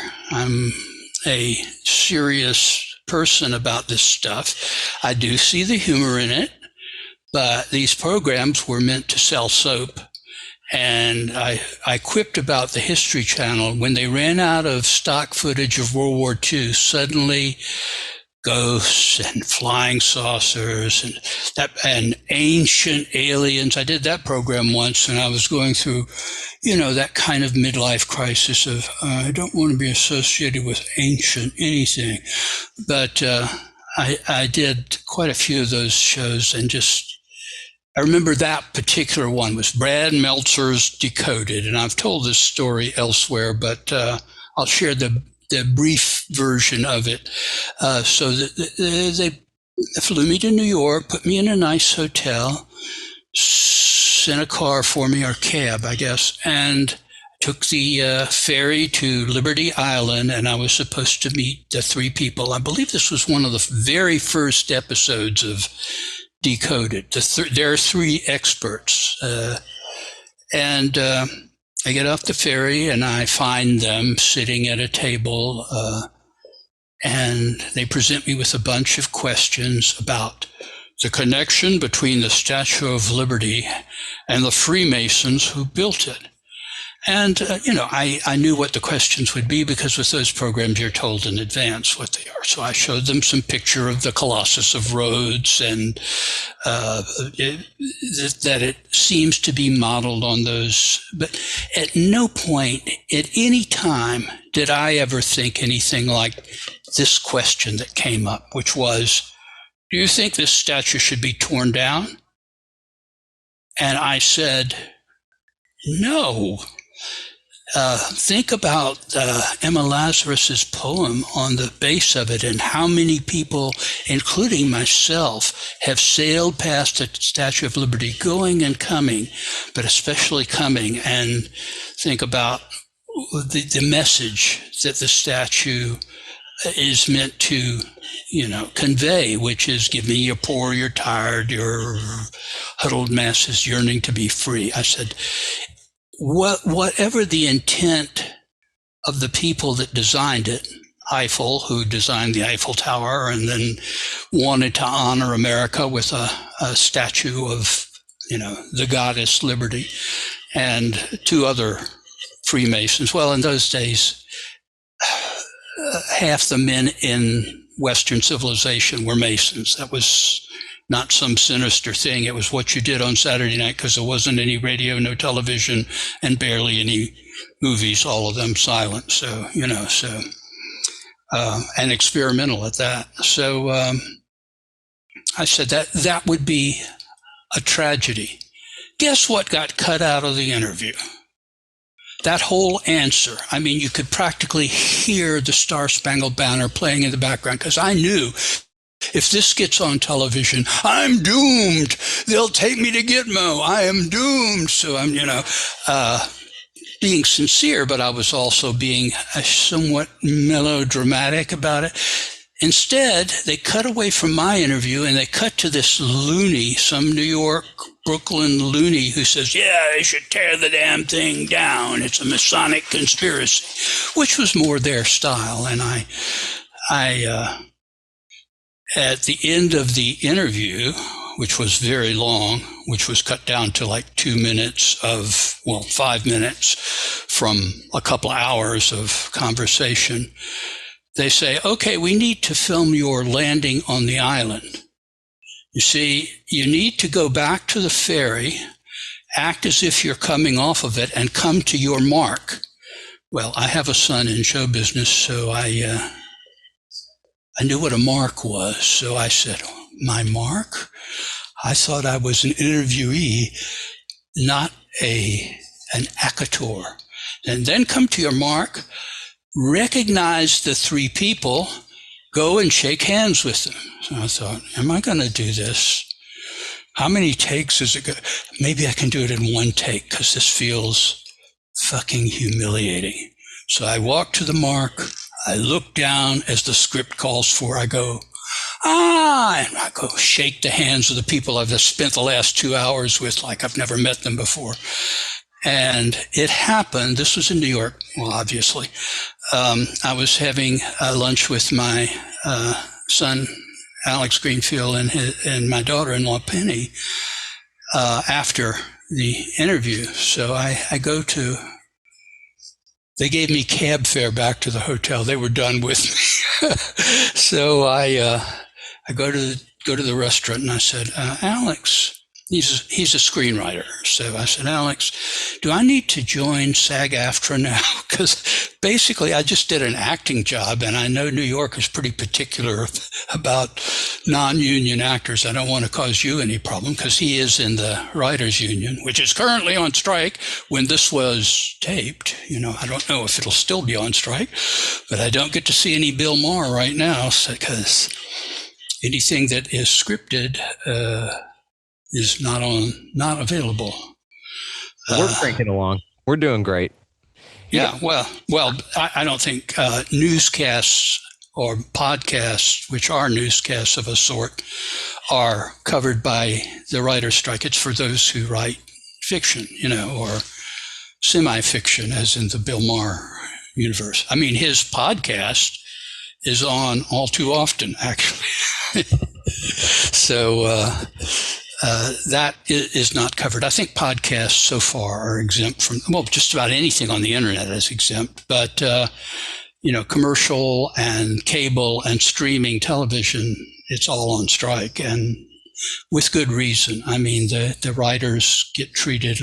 a serious person about this stuff. I do see the humor in it, but these programs were meant to sell soap. And I quipped about the History Channel. When they ran out of stock footage of World War II, suddenly ghosts and flying saucers and ancient aliens. I did that program once, and I was going through, that kind of midlife crisis of I don't want to be associated with ancient anything. But I did quite a few of those shows, and I remember that particular one was Brad Meltzer's Decoded, and I've told this story elsewhere, but I'll share the brief version of it. So they flew me to New York, put me in a nice hotel, sent a car for me, or cab, I guess, and took the ferry to Liberty Island, and I was supposed to meet the three people. I believe this was one of the very first episodes of Decoded. There are three experts, and I get off the ferry and I find them sitting at a table, and they present me with a bunch of questions about the connection between the Statue of Liberty and the Freemasons who built it. And, I knew what the questions would be, because with those programs, you're told in advance what they are. So I showed them some picture of the Colossus of Rhodes, and that it seems to be modeled on those. But at no point, at any time, did I ever think anything like this question that came up, which was, do you think this statue should be torn down? And I said, no. Think about Emma Lazarus's poem on the base of it, and how many people, including myself, have sailed past the Statue of Liberty, going and coming, but especially coming, and think about the message that the statue is meant to, convey, which is, give me your poor, you're tired, your huddled masses yearning to be free. I said, whatever the intent of the people that designed it, Eiffel, who designed the Eiffel Tower and then wanted to honor America with a statue of, the goddess Liberty, and two other Freemasons. Well, in those days, half the men in Western civilization were Masons. That was not some sinister thing. It was what you did on Saturday night, because there wasn't any radio, no television, and barely any movies, all of them silent. So, and experimental at that. So I said that would be a tragedy. Guess what got cut out of the interview? That whole answer. I mean, you could practically hear the Star Spangled Banner playing in the background, because I knew, if this gets on television, I'm doomed. They'll take me to Gitmo. I am doomed. So I'm, being sincere, but I was also being somewhat melodramatic about it. Instead, they cut away from my interview and they cut to this loony, some New York, Brooklyn loony who says, yeah, they should tear the damn thing down. It's a Masonic conspiracy, which was more their style. And I at the end of the interview, which was very long, which was cut down to like 5 minutes from a couple hours of conversation, they say, okay, we need to film your landing on the island. You see, you need to go back to the ferry, act as if you're coming off of it, and come to your mark. Well, I have a son in show business, so I knew what a mark was. So I said, my mark? I thought I was an interviewee, not an actor. And then come to your mark, recognize the three people, go and shake hands with them. So I thought, am I going to do this? How many takes is it going to? Maybe I can do it in one take, because this feels fucking humiliating. So I walk to the mark. I look down as the script calls for. I go, and I go shake the hands of the people I've just spent the last 2 hours with, like I've never met them before. And it happened. This was in New York, well, obviously. I was having lunch with my son, Alex Greenfield, and my daughter-in-law, Penny, after the interview. So I go to, they gave me cab fare back to the hotel. They were done with me. So I go to the restaurant, and I said, Alex, he's a screenwriter. So I said, Alex, do I need to join SAG-AFTRA now? Because basically I just did an acting job, and I know New York is pretty particular about non-union actors. I don't want to cause you any problem, because he is in the writers union, which is currently on strike when this was taped. I don't know if it'll still be on strike, but I don't get to see any Bill Maher right now, because anything that is scripted is not available. We're cranking along. We're doing great. Yeah. Well, I don't think newscasts or podcasts, which are newscasts of a sort, are covered by the writer's strike. It's for those who write fiction, or semi-fiction, as in the Bill Maher universe. I mean, his podcast is on all too often, actually. So that is not covered. I think podcasts so far are exempt from, just about anything on the internet is exempt. But, commercial and cable and streaming television, it's all on strike, and with good reason. I mean, the writers get treated,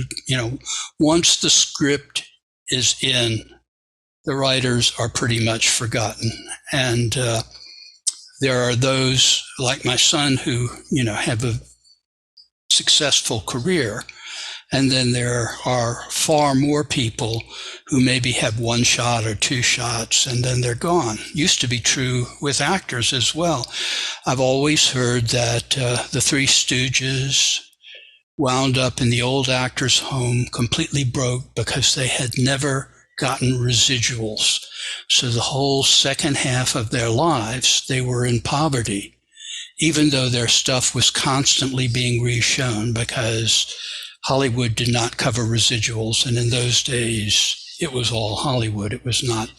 once the script is in, the writers are pretty much forgotten. And there are those like my son who, have a successful career. And then there are far more people who maybe have one shot or two shots, and then they're gone. Used to be true with actors as well. I've always heard that the Three Stooges wound up in the old actor's home completely broke because they had never gotten residuals. So the whole second half of their lives, they were in poverty, even though their stuff was constantly being reshown, because Hollywood did not cover residuals. And in those days, it was all Hollywood. It was not,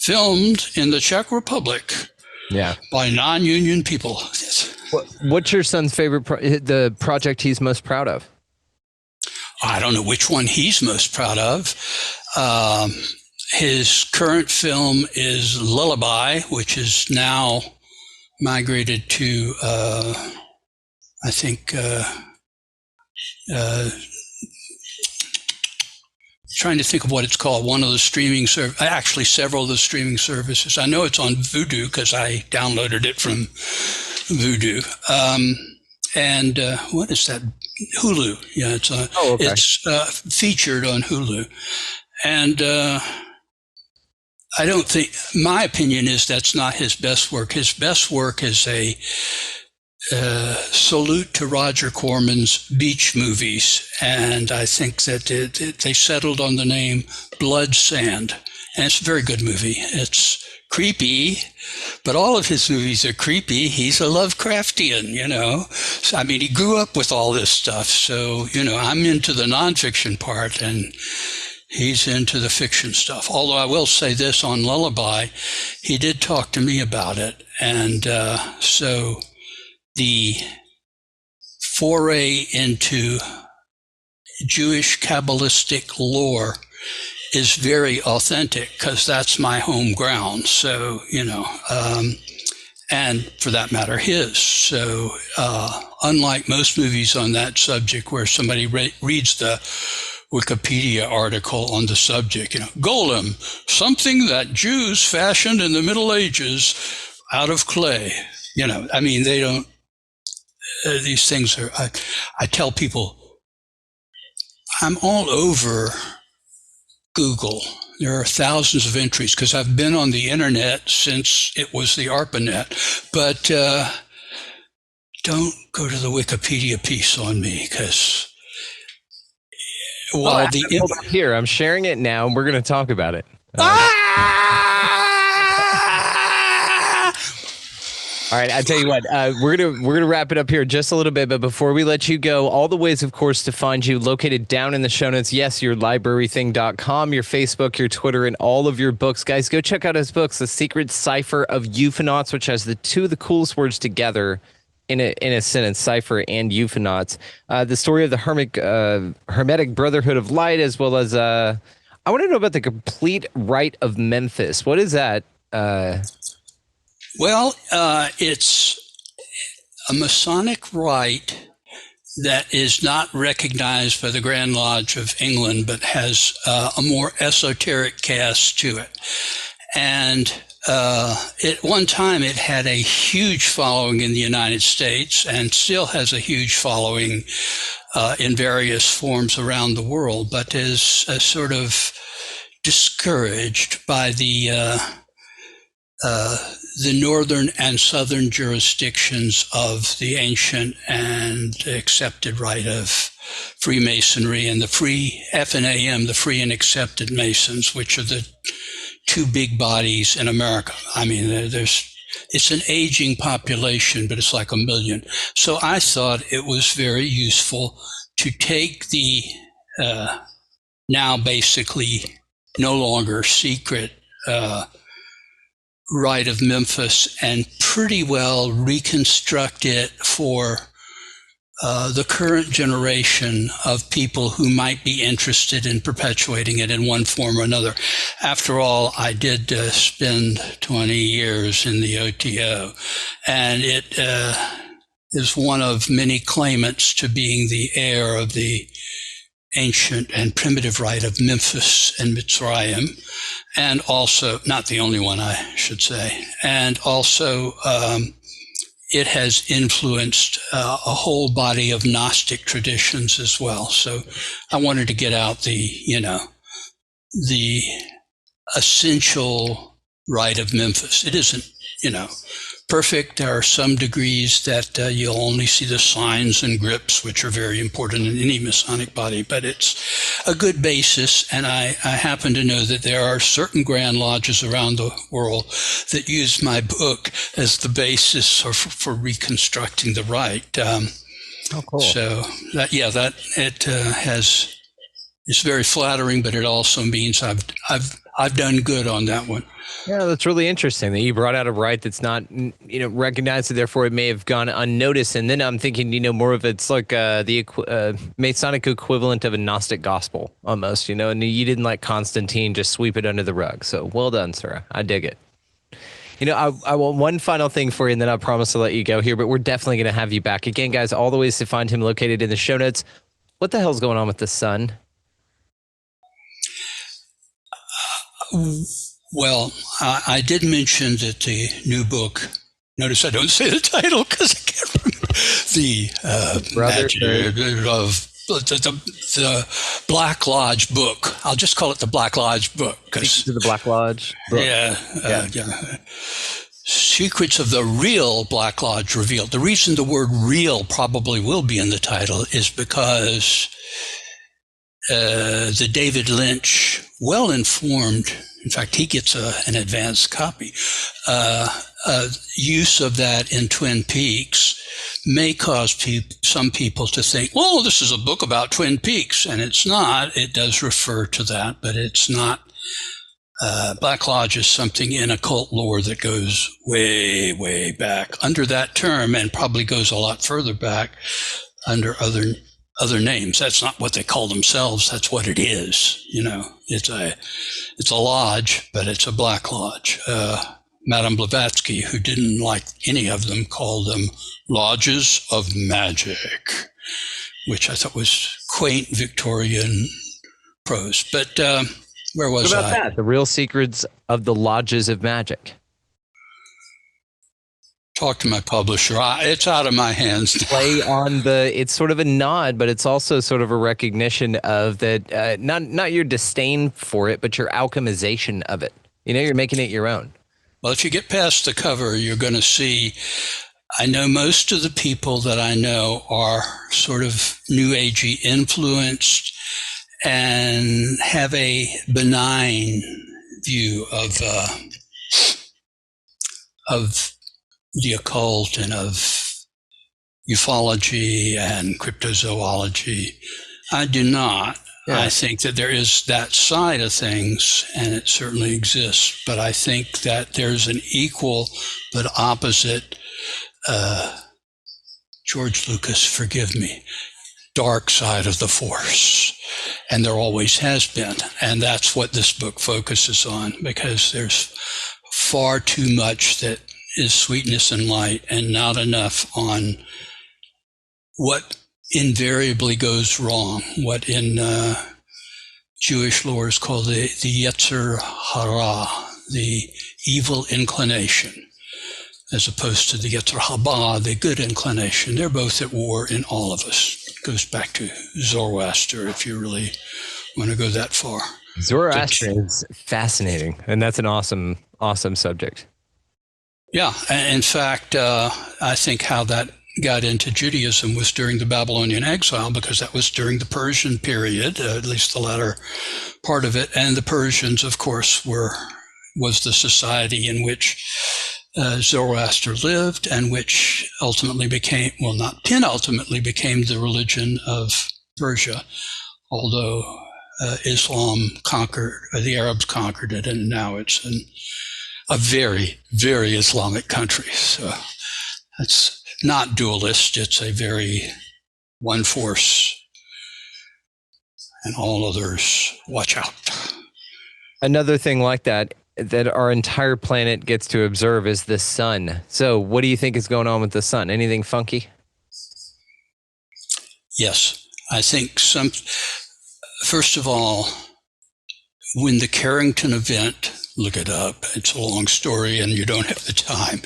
filmed in the Czech Republic by non-union people. What's your son's favorite, the project he's most proud of? I don't know which one he's most proud of. His current film is Lullaby, which is now migrated to, I think, trying to think of what it's called. One of the streaming actually several of the streaming services. I know it's on Vudu because I downloaded it from Vudu. And what is that? Hulu. Yeah, it's it's featured on Hulu. And I don't think, my opinion is that's not his best work. His best work is a salute to Roger Corman's beach movies. And I think that they settled on the name Blood Sand. And it's a very good movie. It's creepy, but all of his movies are creepy. He's a Lovecraftian, So, I mean, he grew up with all this stuff. So, I'm into the nonfiction part, and he's into the fiction stuff. Although I will say this, on Lullaby, he did talk to me about it. And so the foray into Jewish Kabbalistic lore is very authentic, because that's my home ground. So, and for that matter, his. So, unlike most movies on that subject where somebody reads the Wikipedia article on the subject, Golem, something that Jews fashioned in the Middle Ages out of clay. I mean, they don't, these things are, I tell people, I'm all over Google. There are thousands of entries because I've been on the internet since it was the ARPANET. But don't go to the Wikipedia piece on me, because hold up here, I'm sharing it now, and we're going to talk about it. All right, I tell you what, we're gonna wrap it up here just a little bit, but before we let you go, all the ways, of course, to find you located down in the show notes. Yes, your librarything.com, your Facebook, your Twitter, and all of your books. Guys, go check out his books, The Secret Cipher of Ufonauts, which has the two of the coolest words together in a sentence, cipher and ufonauts. The story of the Hermetic Brotherhood of Light, as well as I want to know about the Complete Rite of Memphis. What is that? Well, it's a Masonic rite that is not recognized by the Grand Lodge of England, but has a more esoteric cast to it. And at one time, it had a huge following in the United States and still has a huge following in various forms around the world, but is sort of discouraged by the northern and southern jurisdictions of the ancient and accepted rite of Freemasonry and the free FNAM, the Free and Accepted Masons, which are the two big bodies in America. I mean, it's an aging population, but it's like 1 million. So I thought it was very useful to take the now basically no longer secret Rite of Memphis and pretty well reconstruct it for the current generation of people who might be interested in perpetuating it in one form or another. After all, I did spend 20 years in the OTO, and it is one of many claimants to being the heir of the ancient and primitive rite of Memphis and Mitzrayim, and also, not the only one, I should say, and also it has influenced a whole body of Gnostic traditions as well. So I wanted to get out the essential rite of Memphis. It isn't, perfect. There are some degrees that you'll only see the signs and grips, which are very important in any Masonic body, but it's a good basis. And I happen to know that there are certain Grand Lodges around the world that use my book as the basis for reconstructing the rite. Cool. So it's very flattering, but it also means I've done good on that one. Yeah, that's really interesting that you brought out a rite that's not, recognized, so therefore it may have gone unnoticed. And then I'm thinking, more of it's like the Masonic equivalent of a Gnostic gospel almost, and you didn't let Constantine just sweep it under the rug. So well done, sir. I dig it. I want one final thing for you, and then I promise to let you go here, but we're definitely going to have you back. Again, guys, all the ways to find him located in the show notes. What the hell's going on with the sun? Well, I did mention that the new book, notice I don't say the title because I can't remember, the Black Lodge book. I'll just call it the Black Lodge book. The Black Lodge book. Yeah. Secrets of the Real Black Lodge Revealed. The reason the word real probably will be in the title is because the David Lynch, well-informed, in fact, he gets an advanced copy, use of that in Twin Peaks may cause some people to think, well, this is a book about Twin Peaks, and it's not. It does refer to that, but it's not. Black Lodge is something in occult lore that goes way, way back under that term, and probably goes a lot further back under other names. That's not what they call themselves. That's what it is. It's a lodge, but it's a Black Lodge. Madame Blavatsky, who didn't like any of them, called them lodges of magic, which I thought was quaint Victorian prose. But where was I? What about that? The real secrets of the lodges of magic. Talk to my publisher. It's out of my hands. Play on it's sort of a nod, but it's also sort of a recognition of that, not your disdain for it, but your alchemization of it. You're making it your own. Well, if you get past the cover, you're going to see, I know most of the people that I know are sort of New Agey influenced and have a benign view of the occult and of ufology and cryptozoology. I do not. Yeah. I think that there is that side of things, and it certainly exists. But I think that there's an equal but opposite, George Lucas, forgive me, dark side of the Force. And there always has been. And that's what this book focuses on, because there's far too much that is sweetness and light and not enough on what invariably goes wrong, what in Jewish lore is called the Yetzer Hara, the evil inclination, as opposed to the Yetzer Haba, the good inclination. They're both at war in all of us. It goes back to Zoroaster, if you really want to go that far. Zoroaster is fascinating, and that's an awesome subject. Yeah, in fact, I think how that got into Judaism was during the Babylonian exile, because that was during the Persian period, at least the latter part of it. And the Persians, of course, was the society in which Zoroaster lived, and which ultimately became, well, not penultimately became the religion of Persia, although Islam conquered, the Arabs conquered it, and now it's a very, very Islamic country. So it's not dualist, it's a very one force, and all others watch out. Another thing like that our entire planet gets to observe is the sun. So what do you think is going on with the sun? Anything funky? Yes, I think first of all, when the Carrington event, look it up, it's a long story and you don't have the time,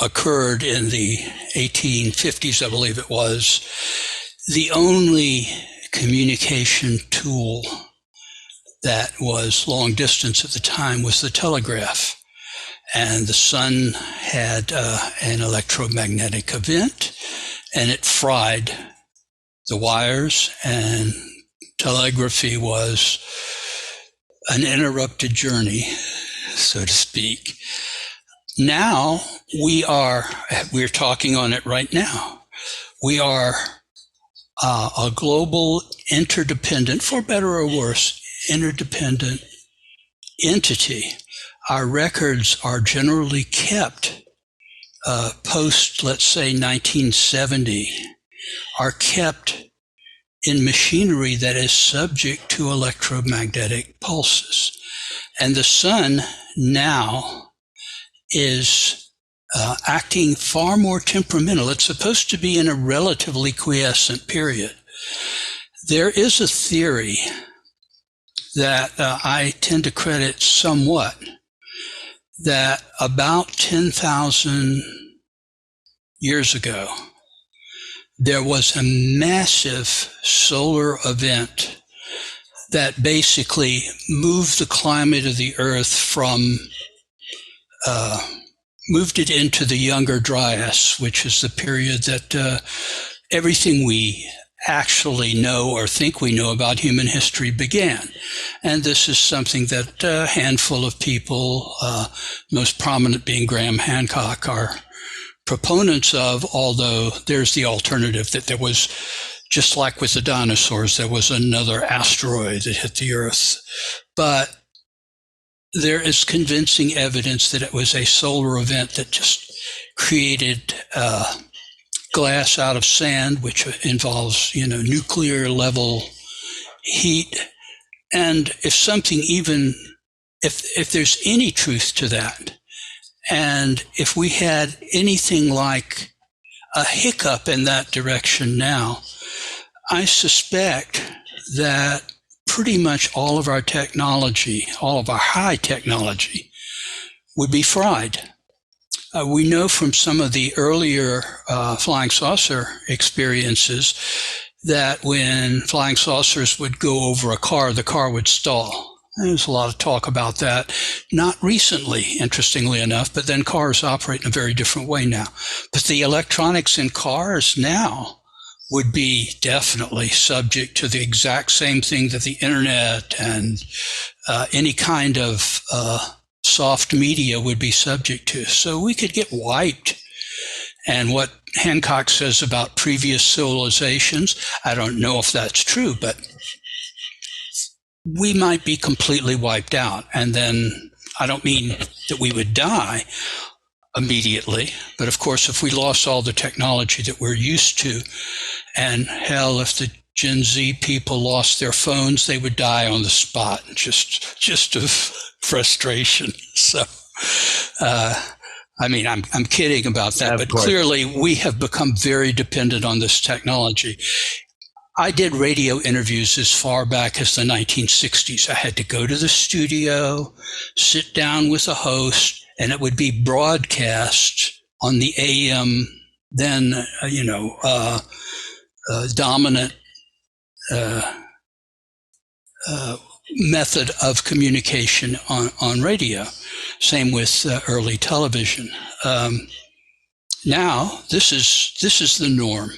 occurred in the 1850s, I believe it was, the only communication tool that was long distance at the time was the telegraph. And the sun had an electromagnetic event, and it fried the wires, and telegraphy was an interrupted journey, so to speak. Now we're talking on it right now. We are a global, interdependent, for better or worse, interdependent entity. Our records are generally kept post, let's say, 1970, are kept in machinery that is subject to electromagnetic pulses. And the sun now is acting far more temperamental. It's supposed to be in a relatively quiescent period. There is a theory that I tend to credit somewhat, that about 10,000 years ago, there was a massive solar event that basically moved the climate of the Earth moved it into the Younger Dryas, which is the period that everything we actually know or think we know about human history began. And this is something that a handful of people, most prominent being Graham Hancock, are proponents of, although there's the alternative that there was, just like with the dinosaurs, there was another asteroid that hit the Earth. But there is convincing evidence that it was a solar event that just created glass out of sand, which involves, nuclear level heat. And if there's any truth to that, and if we had anything like a hiccup in that direction now, I suspect that pretty much all of our technology, all of our high technology, would be fried. We know from some of the earlier flying saucer experiences that when flying saucers would go over a car, the car would stall. There's a lot of talk about that. Not recently, interestingly enough, but then cars operate in a very different way now. But the electronics in cars now would be definitely subject to the exact same thing that the internet and any kind of soft media would be subject to. So we could get wiped. And what Hancock says about previous civilizations, I don't know if that's true, but we might be completely wiped out. And then I don't mean that we would die immediately, but of course, if we lost all the technology that we're used to, and hell, if the Gen Z people lost their phones, they would die on the spot, just of frustration. So, I mean, I'm kidding about that, but clearly we have become very dependent on this technology. I did radio interviews as far back as the 1960s. I had to go to the studio, sit down with a host, and it would be broadcast on the AM, then, dominant method of communication on radio. Same with early television. Now, this is the norm.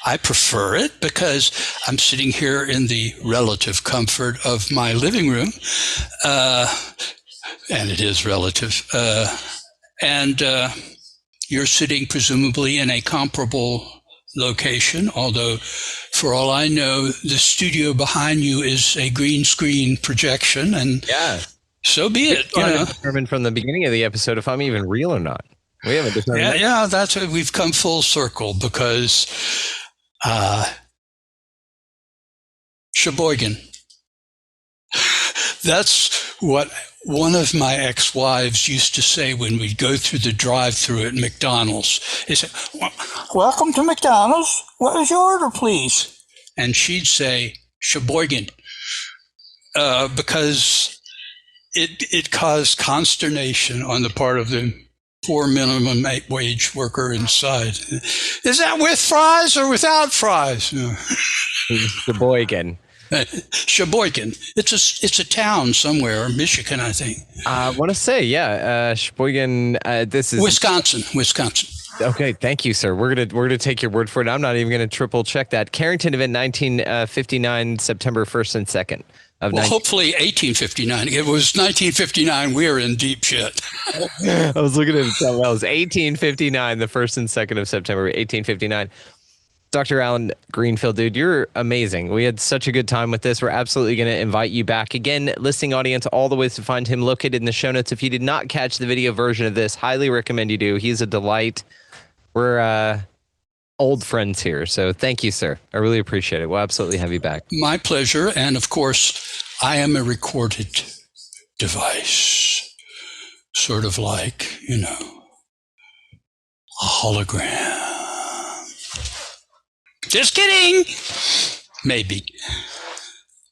I prefer it because I'm sitting here in the relative comfort of my living room, and it is relative. And you're sitting presumably in a comparable location, although for all I know, the studio behind you is a green screen projection, and so be it. We haven't determined from the beginning of the episode if I'm even real or not. We haven't determined. Yeah, that's what we've come full circle because Sheboygan. That's what one of my ex-wives used to say when we'd go through the drive-thru at McDonald's. They said, "Welcome to McDonald's. What is your order, please?" And she'd say, "Sheboygan," because it caused consternation on the part of the poor minimum wage worker inside. Is that with fries or without fries? Sheboygan. Sheboygan. It's a town somewhere, Michigan, I think. I want to say, Sheboygan. This is Wisconsin. Okay, thank you, sir. We're gonna take your word for it. I'm not even gonna triple check that. Carrington event 1959, September 1st and 2nd. Hopefully 1859. It was 1959. We are in deep shit. I was looking at something else. 1859, the 1st and 2nd of September, 1859. Dr. Allen Greenfield, dude, you're amazing. We had such a good time with this. We're absolutely going to invite you back. Again, listening audience, all the ways to find him located in the show notes. If you did not catch the video version of this, highly recommend you do. He's a delight. We're old friends here. So thank you, sir. I really appreciate it. We'll absolutely have you back. My pleasure. And of course, I am a recorded device, sort of like, a hologram. Just kidding. Maybe.